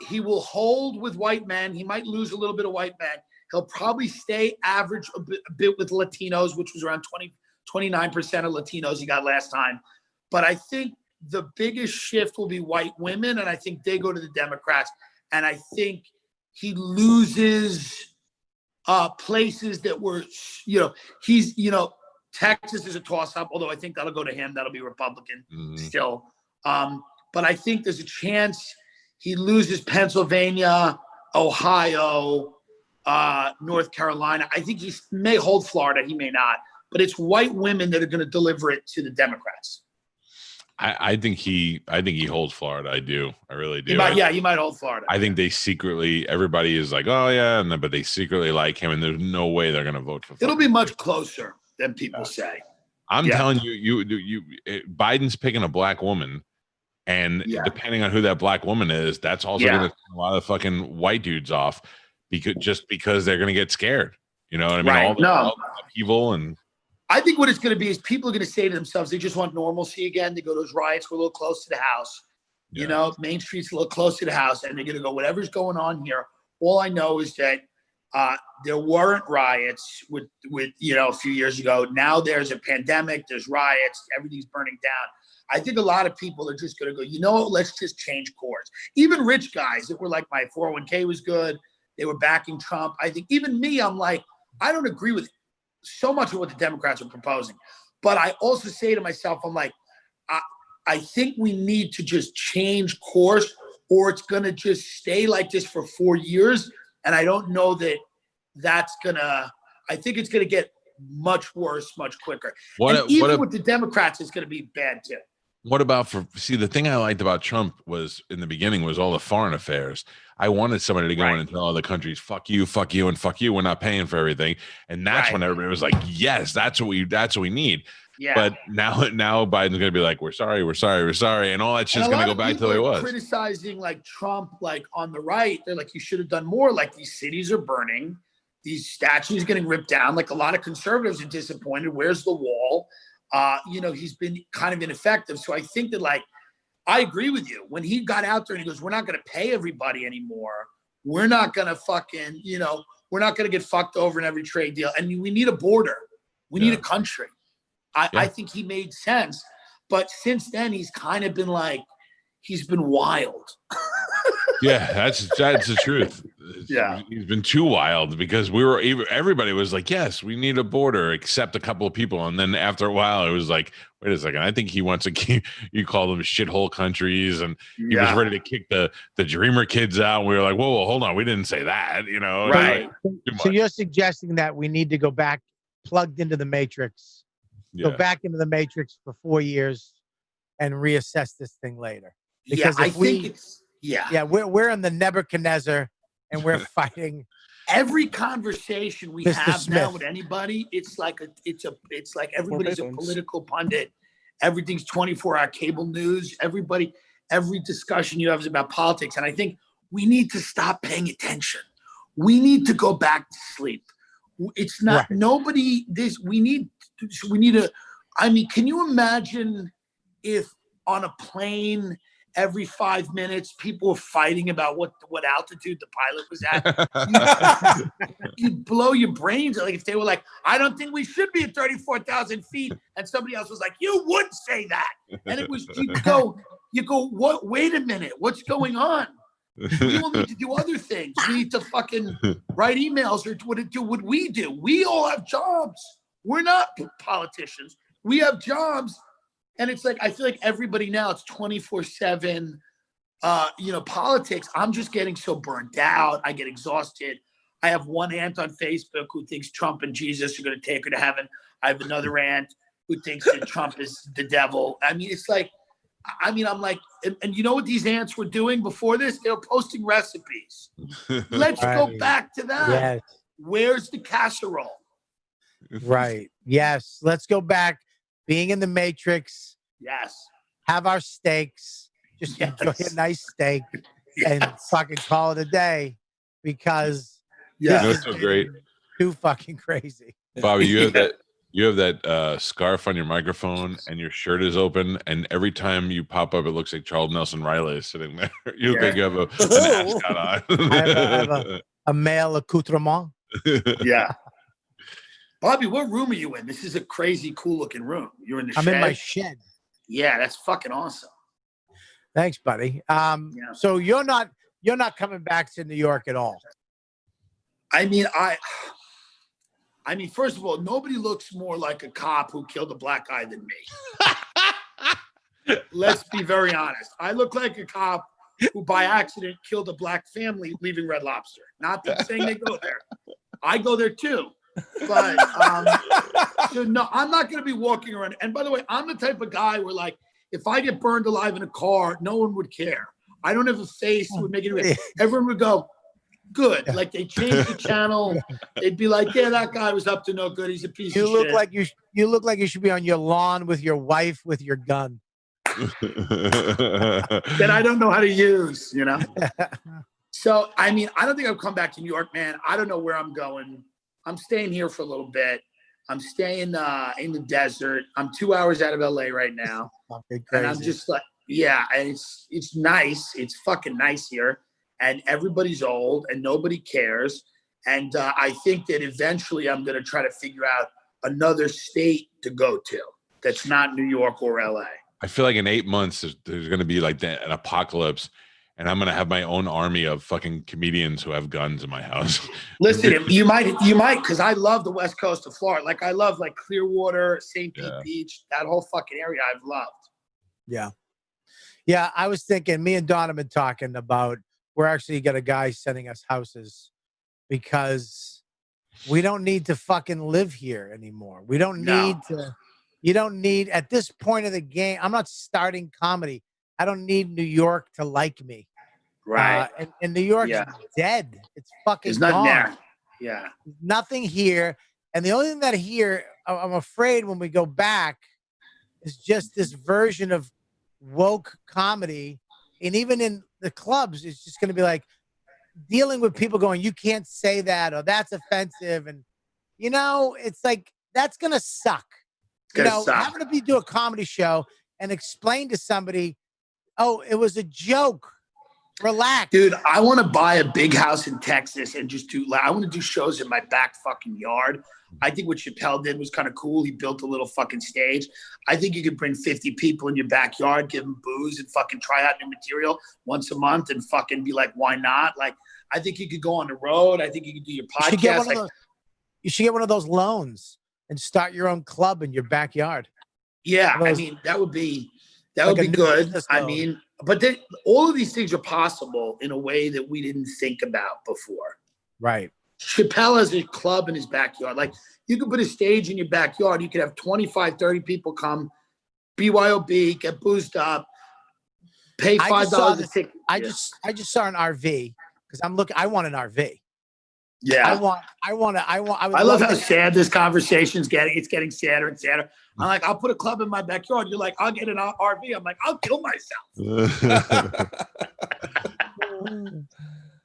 He will hold with white men. He might lose a little bit of white men. He'll probably stay average a bit with Latinos, which was around 29% of Latinos he got last time. But I think the biggest shift will be white women, and I think they go to the Democrats. And I think he loses places that were, Texas is a toss-up, although I think that'll go to him. That'll be Republican still. But I think there's a chance he loses Pennsylvania, Ohio, North Carolina. I think he may hold Florida. He may not. But it's white women that are going to deliver it to the Democrats. I think he holds Florida. I do. I really do. He might hold Florida. I think they secretly, everybody is like, oh yeah, but they secretly like him, and there's no way they're going to vote for Florida. It'll be much closer than people say. I'm telling you, Biden's picking a black woman. And depending on who that black woman is, that's also going to turn a lot of fucking white dudes off because they're going to get scared. You know what I mean? Right. All the upheaval and. I think what it's going to be is people are going to say to themselves, they just want normalcy again. They go, those riots were a little close to the house. Yeah. Main Street's a little close to the house. And they're going to go, whatever's going on here. All I know is that there weren't riots with a few years ago. Now there's a pandemic. There's riots. Everything's burning down. I think a lot of people are just going to go, let's just change course. Even rich guys that were like, my 401k was good. They were backing Trump. I think even me, I'm like, I don't agree with so much of what the Democrats are proposing. But I also say to myself, I'm like, I think we need to just change course or it's going to just stay like this for 4 years. And I don't know that that's going to – I think it's going to get much worse, much quicker. Even with the Democrats, it's going to be bad too. What about the thing I liked about Trump was in the beginning was all the foreign affairs. I wanted somebody to go in and tell other countries, fuck you, and fuck you. We're not paying for everything. And that's when everybody was like, yes, that's what we need. Yeah. But now Biden's going to be like, we're sorry. And all that shit's going to go back to the way it was. Criticizing like Trump, like on the right, they're like, you should have done more. Like these cities are burning. These statues getting ripped down. Like a lot of conservatives are disappointed. Where's the wall? He's been kind of ineffective. So I think that I agree with you. When he got out there and he goes, we're not going to pay everybody anymore. We're not going to fucking, we're not going to get fucked over in every trade deal. And we need a border. We need a country. I think he made sense. But since then, he's kind of been he's been wild. Yeah, that's the truth. He's been too wild because everybody was like, yes, we need a border, except a couple of people. And then after a while, it was like, wait a second, I think he wants to keep, you call them shithole countries. And he was ready to kick the Dreamer kids out. And we were like, whoa, hold on. We didn't say that, Right. So you're suggesting that we need to go back plugged into the matrix, go back into the matrix for 4 years and reassess this thing later. Because we're in the Nebuchadnezzar and we're fighting. Every conversation we have now with anybody, it's like everybody's a political pundit. Everything's 24-hour cable news. Every discussion you have is about politics. And I think we need to stop paying attention. We need to go back to sleep. It's not nobody. We need I mean, can you imagine if on a plane every 5 minutes people were fighting about what altitude the pilot was at? You'd blow your brains. Like if they were like, I don't think we should be at 34,000 feet. And somebody else was like, you would say that. And it was, you go, what? Wait a minute. What's going on? We all need to do other things. We need to fucking write emails or do what we do. We all have jobs. We're not politicians. We have jobs. And it's like, I feel like everybody now, it's 24/7, politics. I'm just getting so burnt out. I get exhausted. I have one aunt on Facebook who thinks Trump and Jesus are going to take her to heaven. I have another aunt who thinks that Trump is the devil. I mean, it's like, I'm like, and you know what these aunts were doing before this? They were posting recipes. Let's go back to that. Yes. Where's the casserole? Right. Yes. Let's go back. Being in the Matrix. Yes. Have our steaks. Just enjoy a nice steak and fucking call it a day, because that's so great. Too fucking crazy. Bobby, you have that scarf on your microphone and your shirt is open, and every time you pop up it looks like Charles Nelson Riley is sitting there. You look like you have an ascot on. I have a male accoutrement. Yeah. Bobby, what room are you in? This is a crazy cool looking room. You're in the shed? I'm in my shed. Yeah, that's fucking awesome. Thanks, buddy. So you're not coming back to New York at all? I mean, first of all, nobody looks more like a cop who killed a black guy than me. Let's be very honest. I look like a cop who by accident killed a black family leaving Red Lobster. Not that saying they go there. I go there too. But so no, I'm not going to be walking around. And by the way, I'm the type of guy where, like, if I get burned alive in a car, no one would care. I don't have a face that would make it. Everyone would go, good. Like, they changed the channel. They'd be like, yeah, that guy was up to no good. He's a piece of shit. You look like you should be on your lawn with your wife with your gun. That I don't know how to use, So, I mean, I don't think I'll come back to New York, man. I don't know where I'm going. I'm staying here for a little bit. I'm staying in the desert. I'm 2 hours out of LA right now. And I'm just like, yeah, and it's nice. It's fucking nice here. And everybody's old and nobody cares. And I think that eventually I'm going to try to figure out another state to go to that's not New York or LA. I feel like in 8 months, there's going to be like an apocalypse. And I'm going to have my own army of fucking comedians who have guns in my house. Listen, you might, because I love the West Coast of Florida. Like, I love like Clearwater, St. Pete Beach, that whole fucking area I've loved. Yeah. Yeah. I was thinking, me and Don have been talking about, we're actually got a guy sending us houses because we don't need to fucking live here anymore. We don't need to, you don't need, at this point of the game, I'm not starting comedy. I don't need New York to like me. Right. And New York's dead. It's fucking There's nothing gone. there. Yeah. Nothing here. And the only thing that here, I'm afraid when we go back, is just this version of woke comedy. And even in the clubs, it's just going to be like dealing with people going, you can't say that, or that's offensive. And, it's like, that's going to suck. Having to do a comedy show and explain to somebody, oh, it was a joke. Relax. Dude, I want to buy a big house in Texas and just I want to do shows in my back fucking yard. I think what Chappelle did was kind of cool. He built a little fucking stage. I think you could bring 50 people in your backyard, give them booze and fucking try out new material once a month and fucking be like, why not? Like, I think you could go on the road. I think you could do your podcast. You should get one of those loans and start your own club in your backyard. Yeah, I mean, that would be good. I mean, but all of these things are possible in a way that we didn't think about before. Right. Chappelle has a club in his backyard. Like, you could put a stage in your backyard. You could have 25, 30 people come, BYOB, get boozed up, pay $5 a ticket. I just saw an RV because I want an RV. Yeah. I love how sad this conversation's getting. It's getting sadder and sadder. I'm like, I'll put a club in my backyard. You're like, I'll get an RV. I'm like, I'll kill myself.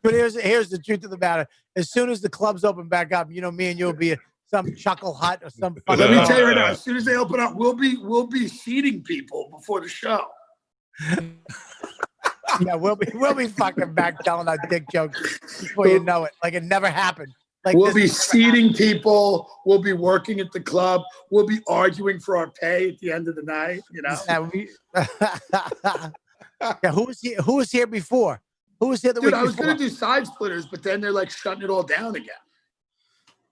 But here's the truth of the matter. As soon as the clubs open back up, me and you'll be some chuckle hut or some funny. Let me tell you right now, as soon as they open up, we'll be seating people before the show. Yeah, we'll be fucking back telling our dick jokes before you know it. Like it never happened. Like we'll be seating people. We'll be working at the club. We'll be arguing for our pay at the end of the night. You know. Yeah, who was here before? Who was here the week before? I was going to do side splitters, but then they're like shutting it all down again.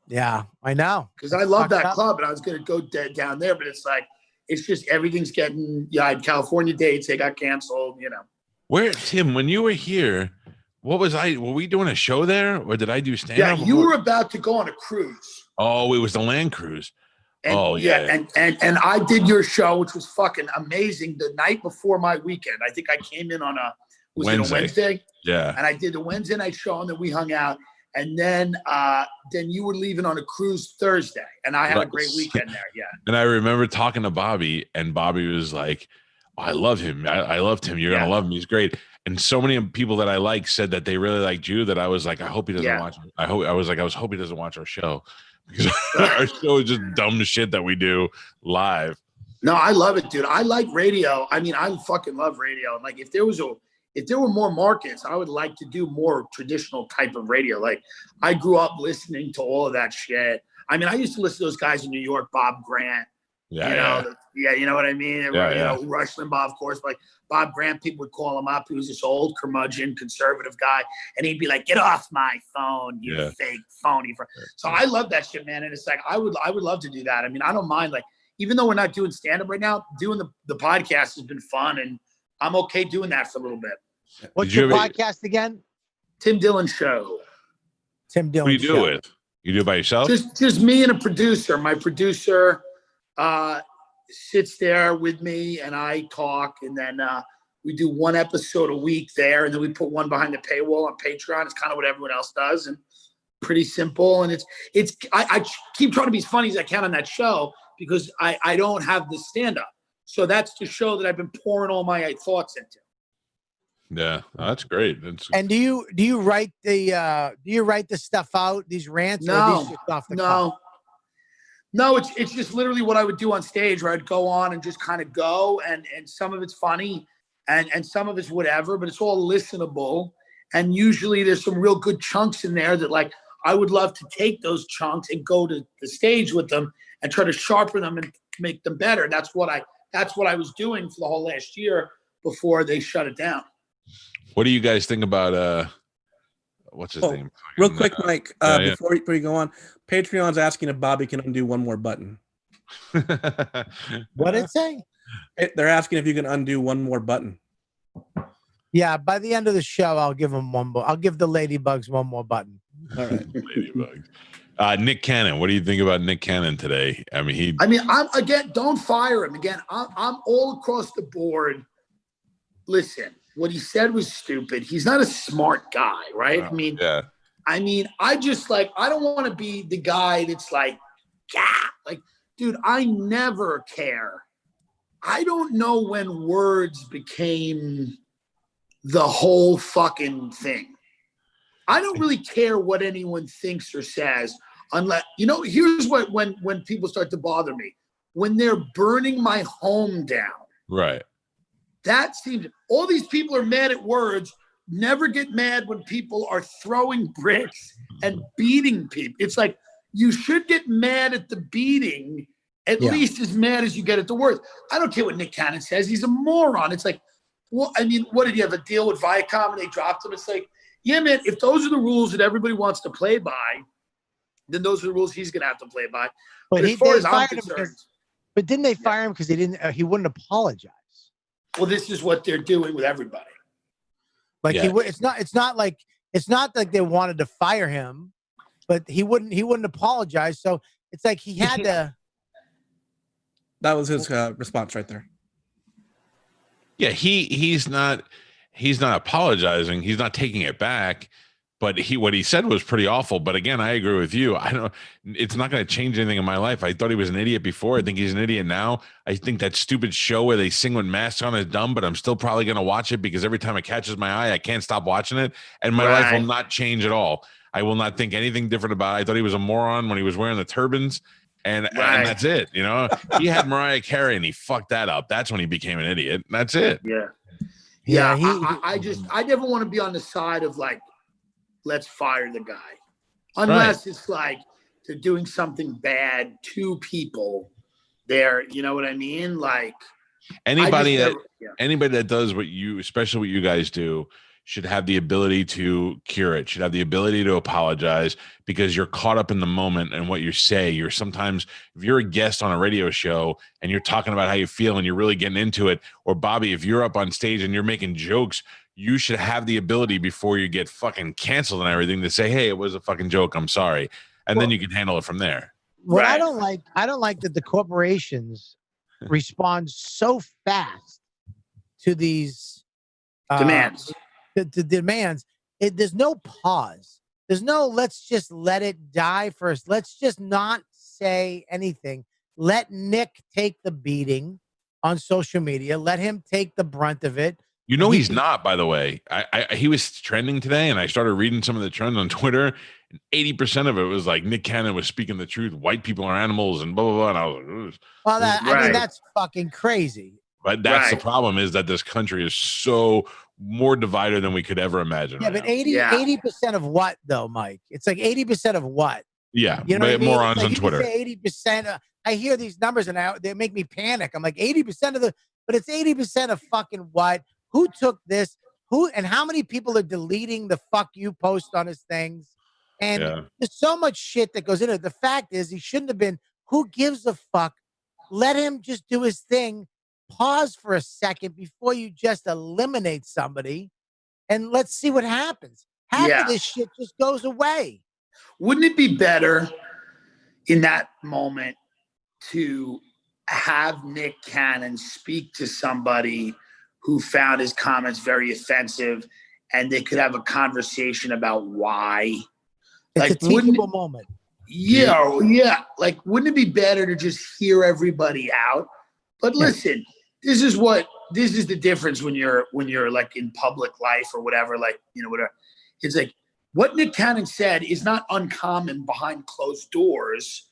Yeah, I know. Because I love that club, and I was going to go down there, but it's like it's just everything's getting. Yeah, I had California dates. They got canceled. You know. Where, Tim, when you were here, were we doing a show there, or did I do stand-up? Yeah, you were about to go on a cruise. Oh, it was the land cruise. And, and I did your show, which was fucking amazing. The night before my weekend, I think I came in on a Wednesday. Yeah, and I did the Wednesday night show, and then we hung out, and then you were leaving on a cruise Thursday, and I had a great weekend there. Yeah, and I remember talking to Bobby, and Bobby was like, oh, "I love him. I loved him. You're gonna love him. He's great." And so many people that I like said that they really liked you, that I was like, I hope he doesn't watch. I hope he doesn't watch our show, because our show is just dumb shit that we do live. No, I love it, dude. I like radio. I mean, I fucking love radio. Like if there were more markets, I would like to do more traditional type of radio. Like I grew up listening to all of that shit. I mean, I used to listen to those guys in New York, Bob Grant. You know what I mean? You know, Rush Limbaugh, of course, but like Bob Grant, people would call him up. He was this old curmudgeon, conservative guy, and he'd be like, "Get off my phone, you fake phony." So I love that shit, man. And it's like I would love to do that. I mean, I don't mind. Like, even though we're not doing stand-up right now, doing the podcast has been fun, and I'm okay doing that for a little bit. What's your podcast again? Tim Dillon Show. Tim Dillon. What do you do it? You do it by yourself? Just me and a producer. My producer sits there with me, and I talk, and then we do one episode a week there, and then we put one behind the paywall on Patreon. It's kind of what everyone else does, and pretty simple. And I keep trying to be as funny as I can on that show because I don't have the stand-up. So that's the show that I've been pouring all my thoughts into. Yeah, that's great. And do you write the stuff out, these rants? No, or are these just off the cuff? No, it's just literally what I would do on stage, where I'd go on and just kind of go, and some of it's funny, and some of it's whatever, but it's all listenable. And usually there's some real good chunks in there that like I would love to take those chunks and go to the stage with them and try to sharpen them and make them better. That's what I was doing for the whole last year before they shut it down. What do you guys think about what's his name? Real quick, Mike, before you go on, Patreon's asking if Bobby can undo one more button. What did it say? They're asking if you can undo one more button. Yeah, by the end of the show, I'll give them one more. I'll give the Ladybugs one more button. All right. Ladybugs. Nick Cannon. What do you think about Nick Cannon today? I mean, don't fire him again. I'm all across the board. Listen, what he said was stupid. He's not a smart guy, right? I just like, I don't want to be the guy that's like, dude, I never care. I don't know when words became the whole fucking thing. I don't really care what anyone thinks or says, unless, here's what, when people start to bother me, when they're burning my home down. Right. That seems, all these people are mad at words. Never get mad when people are throwing bricks and beating people. It's like, you should get mad at the beating, at least as mad as you get at the words. I don't care what Nick Cannon says. He's a moron. It's like, well, I mean, what did you have a deal with Viacom and they dropped him? It's like, yeah, man, if those are the rules that everybody wants to play by, then those are the rules he's going to have to play by. But as far as I'm concerned, but didn't they fire him because he wouldn't apologize? Well, this is what they're doing with everybody. Like it's not like they wanted to fire him, but he wouldn't apologize. So it's like he had to. That was his response right there. Yeah, he's not apologizing. He's not taking it back. But what he said was pretty awful. But again, I agree with you. It's not going to change anything in my life. I thought he was an idiot before. I think he's an idiot now. I think that stupid show where they sing with masks on is dumb, but I'm still probably going to watch it because every time it catches my eye, I can't stop watching it. And my life will not change at all. I will not think anything different about it. I thought he was a moron when he was wearing the turbans, and that's it. You know, he had Mariah Carey and he fucked that up. That's when he became an idiot. That's it. Yeah. I never want to be on the side of like, let's fire the guy, unless it's like they're doing something bad to people. There, you know what I mean? Like anybody that does what you, especially what you guys do, should have the ability to cure it, should have the ability to apologize, because you're caught up in the moment and what you say. You're sometimes, if you're a guest on a radio show and you're talking about how you feel and you're really getting into it, or Bobby, if you're up on stage and you're making jokes, you should have the ability before you get fucking canceled and everything to say, hey, it was a fucking joke, I'm sorry. And then you can handle it from there. What I don't like that the corporations respond so fast to these demands. The demands. There's no pause. There's no let's just let it die first. Let's just not say anything. Let Nick take the beating on social media. Let him take the brunt of it. You know, he's not, by the way. He was trending today, and I started reading some of the trends on Twitter, and 80% of it was like Nick Cannon was speaking the truth. White people are animals, and blah, blah, blah. And I was like, well, I mean, that's fucking crazy. But that's the problem, is that this country is so more divided than we could ever imagine. Yeah, but 80% of what, though, Mike? It's like 80% of what? Yeah, you know what I mean? Morons like on Twitter. 80%. I hear these numbers, and they make me panic. I'm like, 80% of but it's 80% of fucking what? Who took this? Who and how many people are deleting the fuck you post on his things? And there's so much shit that goes into it. The fact is, he shouldn't have been. Who gives a fuck? Let him just do his thing. Pause for a second before you just eliminate somebody, and let's see what happens. Half of this shit just goes away. Wouldn't it be better in that moment to have Nick Cannon speak to somebody who found his comments very offensive, and they could have a conversation about why? It's a teachable moment. Yeah. Like, wouldn't it be better to just hear everybody out? But listen, this is the difference when you're like in public life or whatever, like, you know, whatever. It's like what Nick Cannon said is not uncommon behind closed doors.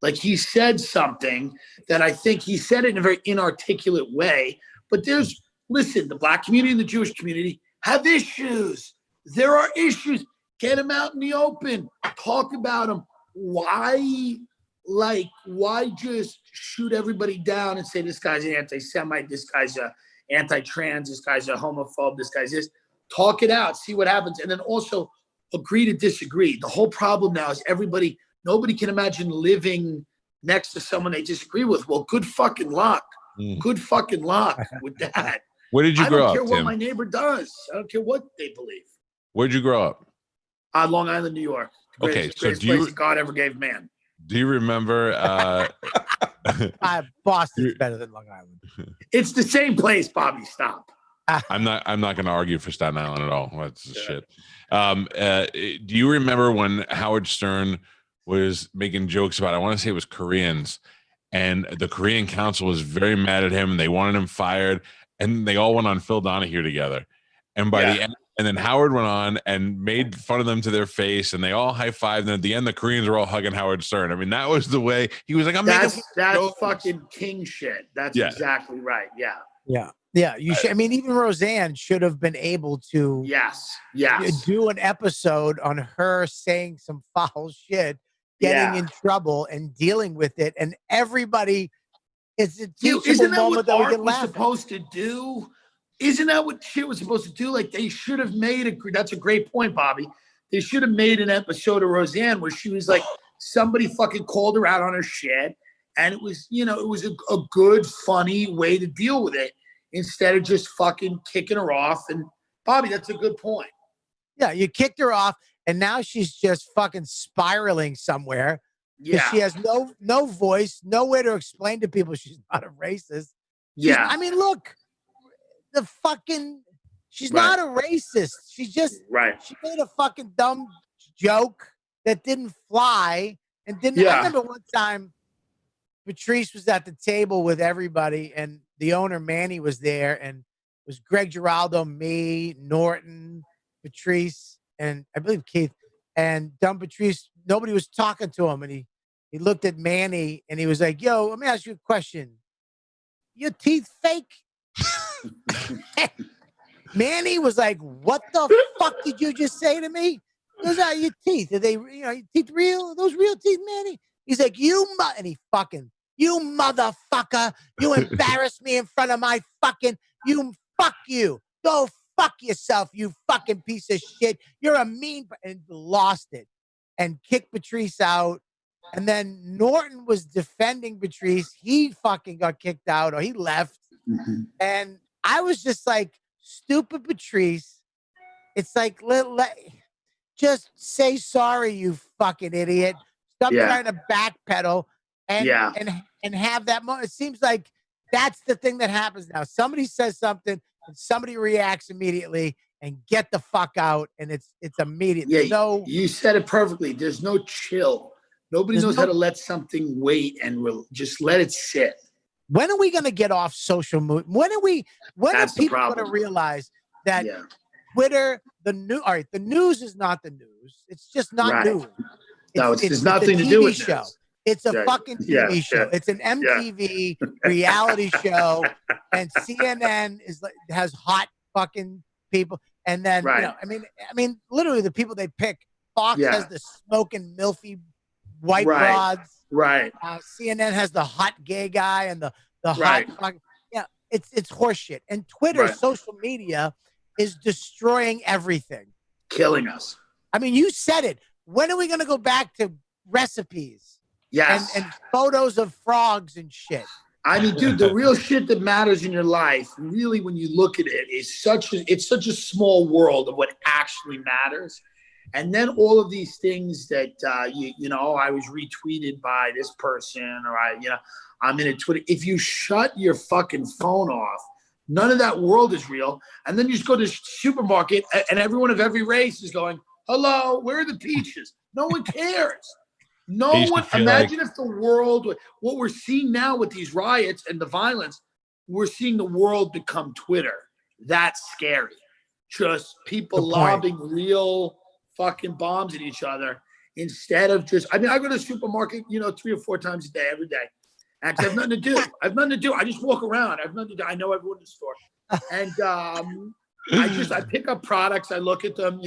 Like, he said something that I think he said it in a very inarticulate way, but listen, the black community and the Jewish community have issues. There are issues. Get them out in the open. Talk about them. Why just shoot everybody down and say this guy's an anti-Semite, this guy's a anti-trans, this guy's a homophobe, this guy's this? Talk it out, see what happens, and then also agree to disagree. The whole problem now is nobody can imagine living next to someone they disagree with. Well, good fucking luck. Good fucking luck with that. Where did you grow up, I don't care what Tim? my neighbor does. I don't care what they believe. Where'd you grow up? Long Island, New York. Greatest place God ever gave man. Do you remember? Boston's better than Long Island. It's the same place, Bobby. Stop. I'm not going to argue for Staten Island at all. That's shit. Do you remember when Howard Stern was making jokes about, I want to say it was Koreans, and the Korean council was very mad at him and they wanted him fired, and they all went on Phil Donahue together. And by the end, and then Howard went on and made fun of them to their face, and they all high-fived. And at the end, the Koreans were all hugging Howard Stern. I mean, that was the way he was like, that's fucking king shit. That's exactly right. Yeah. You should. I mean, even Roseanne should have been able to do an episode on her saying some foul shit, getting in trouble, and dealing with it. And everybody, it's a teachable moment that we can laugh at. Supposed to do? Isn't that what shit was supposed to do? Like, they should have made that's a great point, Bobby. They should have made an episode of Roseanne where she was like, somebody fucking called her out on her shit. And it was, it was a good, funny way to deal with it instead of just fucking kicking her off. And Bobby, that's a good point. Yeah, you kicked her off, and now she's just fucking spiraling somewhere. Yeah. She has no voice, nowhere to explain to people she's not a racist. I mean, look. She's not a racist. She's just she made a fucking dumb joke that didn't fly and didn't. I remember one time Patrice was at the table with everybody, and the owner Manny was there, and it was Greg Giraldo, me, Norton, Patrice, and I believe Keith. And Dumb Patrice, nobody was talking to him, and he looked at Manny and he was like, "Yo, let me ask you a question. Your teeth fake?" Manny was like, "What the fuck did you just say to me? Those are your teeth. Are they, your teeth real? Are those real teeth, Manny?" He's like, and he fucking, "You motherfucker, you embarrassed me in front of my fucking, fuck you. Go fuck yourself, you fucking piece of shit. You're a mean," and lost it and kicked Patrice out. And then Norton was defending Patrice. He fucking got kicked out, or he left. Mm-hmm. And I was just like, stupid Patrice. It's like, just say sorry, you fucking idiot. Stop trying to backpedal and have that moment. It seems like that's the thing that happens now. Somebody says something and somebody reacts immediately and get the fuck out, and it's immediate. Yeah, you said it perfectly. There's no chill. Nobody knows how to let something wait and just let it sit. When are we going to get off social media? When are people going to realize that Twitter, the news is not the news. It's just not news. It's nothing to do with show. News. It's a fucking TV show. It's an MTV reality show, and CNN has hot fucking people. And then, I mean, literally the people they pick. Fox has the smoking milfy white broads. Right. CNN has the hot gay guy and the hot. It's horseshit. And Twitter, social media, is destroying everything, killing us. I mean, you said it. When are we going to go back to recipes? Yes. And photos of frogs and shit. I mean, dude, the real shit that matters in your life, really, when you look at it, is it's such a small world of what actually matters. And then all of these things that, I was retweeted by this person, or I'm in a Twitter. If you shut your fucking phone off, none of that world is real. And then you just go to the supermarket and everyone of every race is going, "Hello, where are the peaches?" No one cares. No one. Imagine if the world, what we're seeing now with these riots and the violence, we're seeing the world become Twitter. That's scary. Just people lobbing real fucking bombs at each other instead of I go to the supermarket, 3 or 4 times a day, every day. And I have nothing to do. I just walk around. I have nothing to do. I know everyone in the store. And I pick up products. I look at them.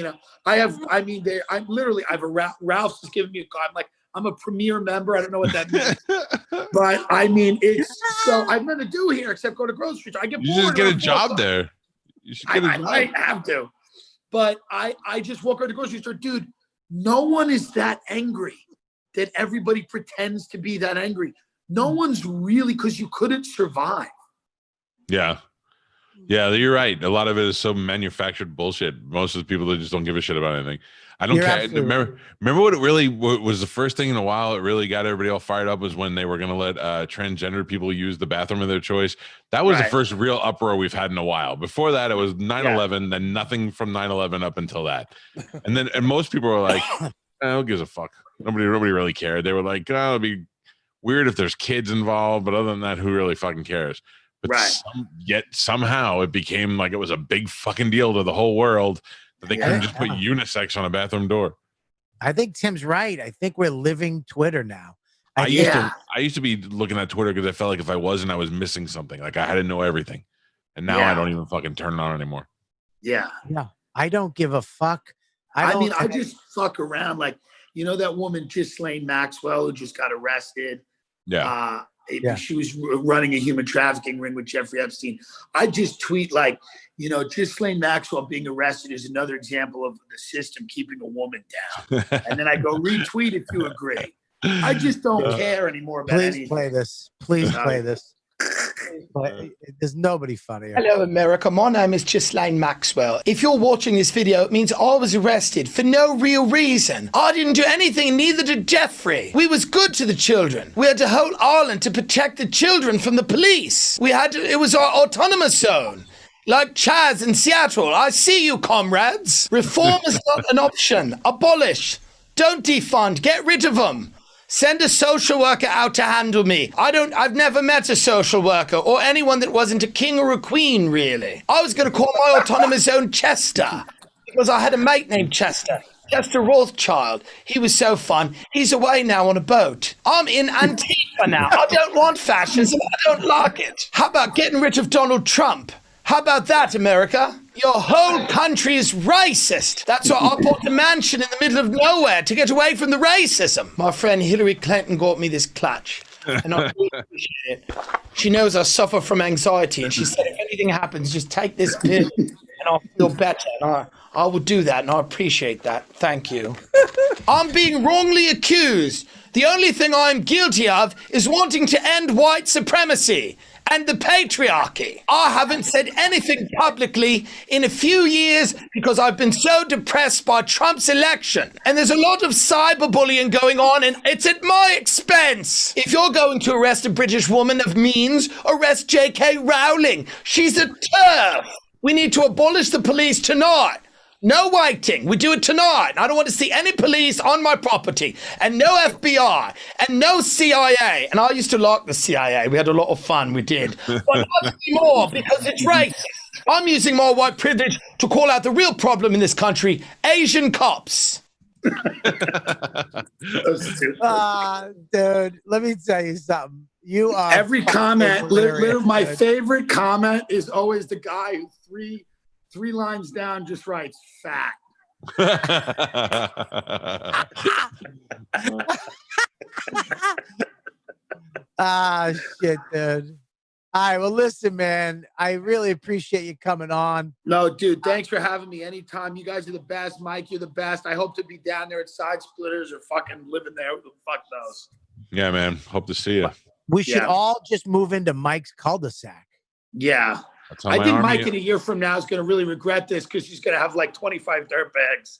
Ralph's has given me a card. I'm a premier member. I don't know what that means. But I mean, I have nothing to do here except go to grocery store. I get bored. You just get a job there. You should get a job. I have to. But I just walk around the grocery store. Dude, no one is that angry that everybody pretends to be that angry. No one's really, because you couldn't survive. Yeah. Yeah, you're right. A lot of it is so manufactured bullshit. Most of the people that just don't give a shit about anything. I don't care. Remember what it really was the first thing in a while it really got everybody all fired up was when they were going to let transgender people use the bathroom of their choice. That was the first real uproar we've had in a while. Before that, it was 9/11, then nothing from 9/11 up until that. And most people were like, who gives a fuck? Nobody really cared. They were like, it'd be weird if there's kids involved, but other than that, who really fucking cares? But yet somehow it became like it was a big fucking deal to the whole world that they couldn't just put unisex on a bathroom door. I think Tim's right. I think we're living Twitter now. I used to be looking at Twitter because I felt like if I wasn't, I was missing something. Like I had to know everything. And now I don't even fucking turn it on anymore. Yeah. Yeah. I don't give a fuck. I just fuck around. Like, that woman, Ghislaine Maxwell, who just got arrested. Yeah. She was running a human trafficking ring with Jeffrey Epstein. I just tweet Ghislaine Maxwell being arrested is another example of the system keeping a woman down. And then I go retweet if you agree. I just don't care anymore about anything. Please play this. There's nobody funnier. Hello, America. My name is Ghislaine Maxwell. If you're watching this video, it means I was arrested for no real reason. I didn't do anything, neither did Jeffrey. We was good to the children. We had to hold Ireland to protect the children from the police. It was our autonomous zone. Like Chaz in Seattle. I see you, comrades. Reform is not an option. Abolish. Don't defund. Get rid of them. Send a social worker out to handle me. I've never met a social worker or anyone that wasn't a king or a queen, really. I was going to call my autonomous zone Chester because I had a mate named Chester. Chester Rothschild. He was so fun. He's away now on a boat. I'm in Antifa now. I don't want fascism. I don't like it. How about getting rid of Donald Trump? How about that, America? Your whole country is racist. That's why I bought a mansion in the middle of nowhere to get away from the racism. My friend Hillary Clinton got me this clutch, and I really appreciate it. She knows I suffer from anxiety, and she said, if anything happens, just take this pill, and I'll feel better. And I will do that, and I appreciate that. Thank you. I'm being wrongly accused. The only thing I'm guilty of is wanting to end white supremacy and the patriarchy. I haven't said anything publicly in a few years because I've been so depressed by Trump's election. And there's a lot of cyberbullying going on, and it's at my expense. If you're going to arrest a British woman of means, arrest J.K. Rowling. She's a TERF. We need to abolish the police tonight. No waiting. We do it tonight. I don't want to see any police on my property, and no FBI, and no CIA. And I used to like the CIA. We had a lot of fun. We did. But not anymore because it's racist. I'm using my white privilege to call out the real problem in this country: Asian cops. Dude, let me tell you something. You are every comment. Literally, my favorite comment is always the guy who three lines down just writes fat. Shit, dude. All right, well, listen, man, I really appreciate you coming on. No, dude, thanks for having me anytime. You guys are the best. Mike, you're the best. I hope to be down there at Side Splitters or fucking living there. Who the fuck knows? Yeah, man. Hope to see you. We should all just move into Mike's cul-de-sac. Yeah. I think Mike in a year from now is going to really regret this because he's going to have like 25 dirtbags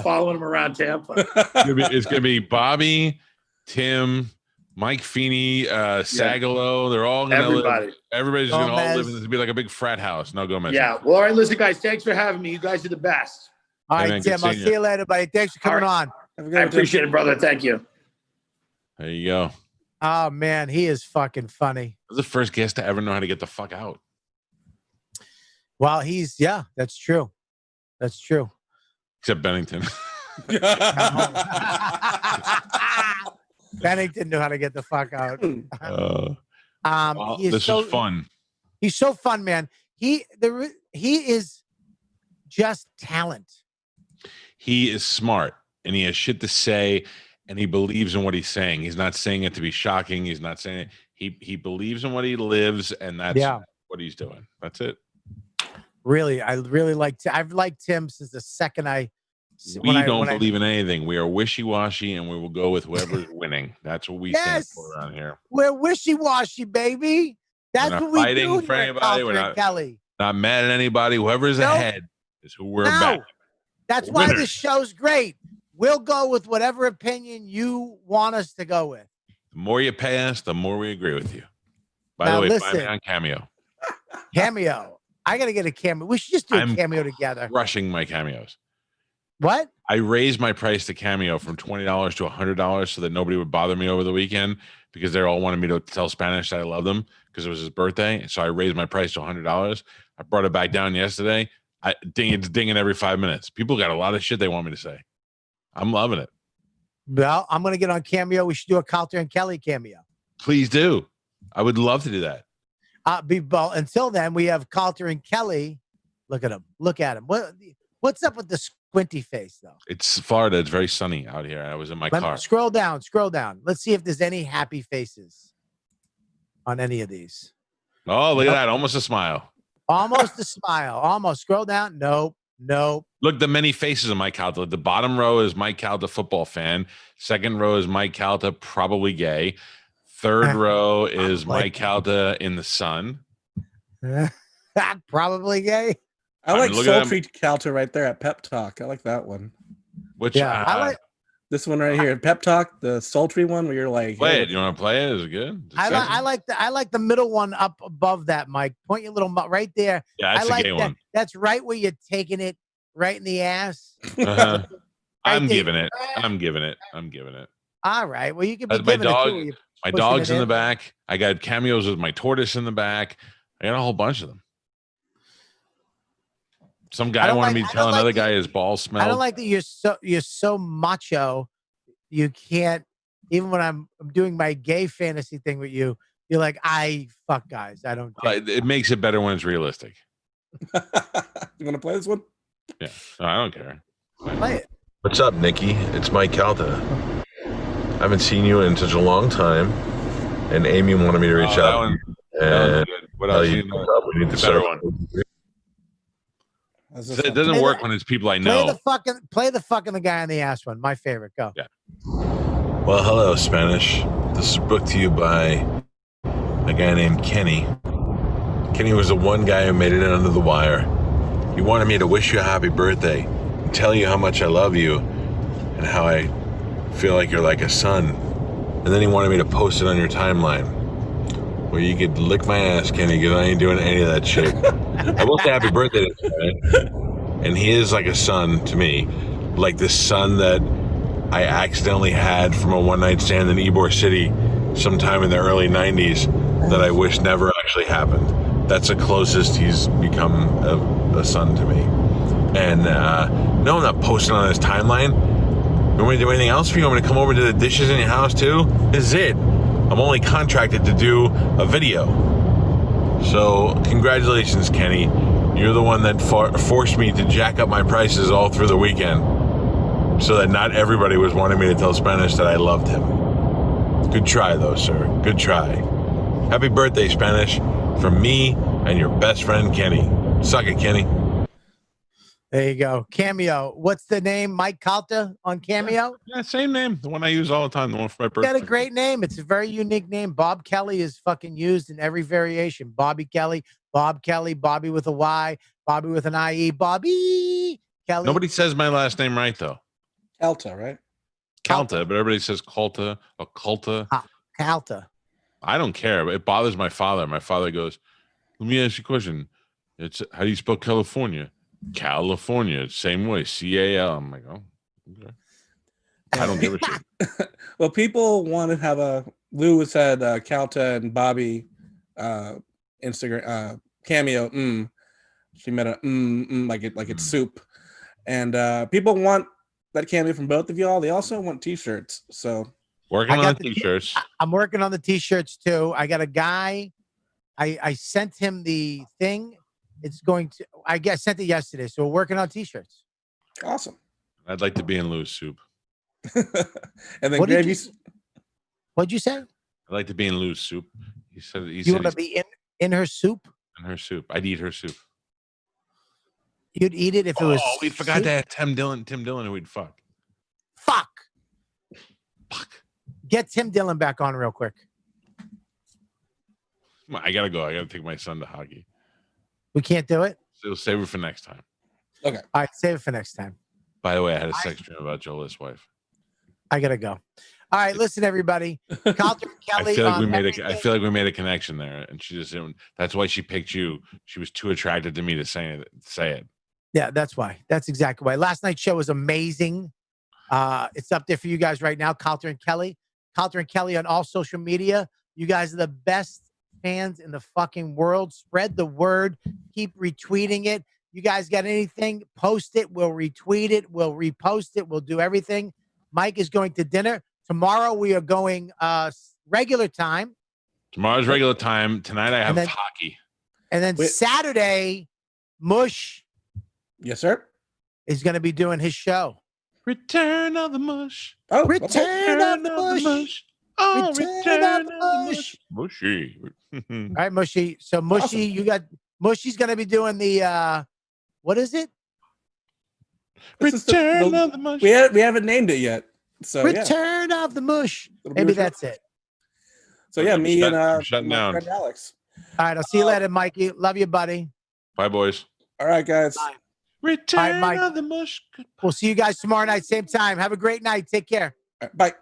following him around Tampa. It's going to be Bobby, Tim, Mike Feeney, Sagalo. They're all going to live. Everybody's going to all live in this. It'll be like a big frat house. No Gomez. Yeah. Well, all right. Listen, guys, thanks for having me. You guys are the best. All right, Tim. I'll see you later, buddy. Thanks for coming on. I appreciate it, brother. Thank you. There you go. Oh, man. He is fucking funny. I was the first guest to ever know how to get the fuck out. Well, that's true. That's true. Except Bennington. Bennington knew how to get the fuck out. This is fun. He's so fun, man. He is just talent. He is smart, and he has shit to say, and he believes in what he's saying. He's not saying it to be shocking. He's not saying it. He believes in what he lives, and that's what he's doing. That's it. Really, I really I've liked Tim since the second we don't believe in anything. We are wishy-washy, and we will go with whoever's winning. That's what we stand for around here. We're wishy-washy, baby. That's what we do for here anybody. We're not Kelly. Not mad at anybody. Whoever's ahead is who we're back. That's why this show's great. We'll go with whatever opinion you want us to go with. The more you pay us, the more we agree with you. By the way, find me on Cameo. Cameo. I got to get a cameo. We should just do a cameo together. Rushing my cameos. What? I raised my price to Cameo from $20 to $100 so that nobody would bother me over the weekend because they all wanted me to tell Spanish that I love them because it was his birthday. So I raised my price to $100. I brought it back down yesterday. It's dinging every 5 minutes. People got a lot of shit they want me to say. I'm loving it. Well, I'm going to get on Cameo. We should do a Calta and Kelly cameo. Please do. I would love to do that. Until then, we have Calta and Kelly. Look at him. Look at him. What's up with the squinty face, though? It's Florida. It's very sunny out here. I was in my car. Scroll down. Let's see if there's any happy faces on any of these. Oh, look at that. Almost a smile. Almost a smile. Almost. Scroll down. Nope. Look, the many faces of Mike Calta. The bottom row is Mike Calta, football fan. Second row is Mike Calta, probably gay. Third row is Mike Calta in the sun. Probably gay. I like sultry Calta right there at Pep Talk. I like that one. I like this one right here. Pep Talk, the sultry one where you're like, play it. You want to play it? Is it good? I like the middle one up above that, Mike. Point your little right there. Yeah, that's a gay one. That's right where you're taking it right in the ass. I'm giving it. All right. Well, you can be my giving dog. it too. My dog's in the back. I got cameos with my tortoise in the back. I got a whole bunch of them. Some guy wanted me to tell another guy his balls smelled. I don't like that you're so macho. You can't, even when I'm doing my gay fantasy thing with you, you're like, I fuck guys. I don't. It makes it better when it's realistic. You want to play this one? Yeah, no, I don't care. Play it. What's up, Nikki? It's Mike Calta. I haven't seen you in such a long time, and Amy wanted me to reach out. And what else? we need to start one. It doesn't work when it's people I know. Play the fucking the guy on the ass one. My favorite. Go. Yeah. Well, hello, Spanish. This is brought to you by a guy named Kenny. Kenny was the one guy who made it in under the wire. He wanted me to wish you a happy birthday and tell you how much I love you and how I feel like you're like a son. And then he wanted me to post it on your timeline where you could lick my ass, Kenny, because I ain't doing any of that shit. I will say happy birthday to him, and he is like a son to me, like the son that I accidentally had from a one-night stand in Ybor City sometime in the early 90s that I wish never actually happened. That's the closest he's become a son to me. And no, I'm not posting on his timeline. You want me to do anything else for you? You want me to come over and do the dishes in your house too? This is it. I'm only contracted to do a video. So congratulations, Kenny. You're the one that forced me to jack up my prices all through the weekend so that not everybody was wanting me to tell Spanish that I loved him. Good try, though, sir. Good try. Happy birthday, Spanish, from me and your best friend, Kenny. Suck it, Kenny. There you go. Cameo. What's the name? Mike Calta on Cameo? Yeah, same name. The one I use all the time. The one for my birthday. Got a great name. It's a very unique name. Bob Kelly is fucking used in every variation. Bobby Kelly, Bob Kelly, Bobby with a Y, Bobby with an IE, Bobby Kelly. Nobody says my last name right, though. Calta, right? Calta, but everybody says Calta or Calta. Calta. I don't care, but it bothers my father. My father goes, let me ask you a question. It's how do you spell California? California, same way, C-A-L. I'm like, oh, okay. I don't give a shit. Well, people want to have a Lou said Calta and Bobby Instagram Cameo. She made a like it's soup, and people want that cameo from both of y'all. They also want T-shirts. So working on the T-shirts. I'm working on the T-shirts too. I got a guy. I sent him the thing. It's going to. I guess sent it yesterday. So we're working on T-shirts. Awesome. I'd like to be in Lou's soup. And then Gravy. What'd you say? I'd like to be in Lou's soup. He said. You want to be in her soup? In her soup. I'd eat her soup. You'd eat it if it was. Oh, we forgot soup? To have Tim Dillon, who we'd fuck. Fuck. Get Tim Dillon back on real quick. Come on, I gotta go. I gotta take my son to hockey. We can't do it? So we'll save it for next time. Okay. All right, save it for next time. By the way, I had a sex dream about Joel's wife. I gotta go. All right, listen, everybody. Calta and Kelly. I feel like we made a connection there, and she just didn't. That's why she picked you. She was too attracted to me to say it. Yeah, that's why. That's exactly why. Last night's show was amazing. It's up there for you guys right now. Calta and Kelly. Calta and Kelly on all social media. You guys are the best fans in the fucking world. Spread the word. Keep retweeting it. You guys got anything? Post it. We'll retweet it. We'll repost it. We'll do everything. Mike is going to dinner. Tomorrow we are going regular time. Tomorrow's regular time. Tonight I have hockey. And then Saturday, Mush. Yes, sir. Is going to be doing his show. Return of the Mush. Oh, Return of the Mush. Oh, Return of the Mush. Mushy. All right, Mushy. So Mushy, awesome. You got Mushy's going to be doing the what is it? Return of the Mush. We haven't named it yet. So Return of the Mush. Maybe that's it. So yeah, me and shutting down. Friend Alex. All right, I'll see you later, Mikey. Love you, buddy. Bye, boys. All right, guys. Bye. Return of the Mush. We'll see you guys tomorrow night, same time. Have a great night. Take care. Right, bye.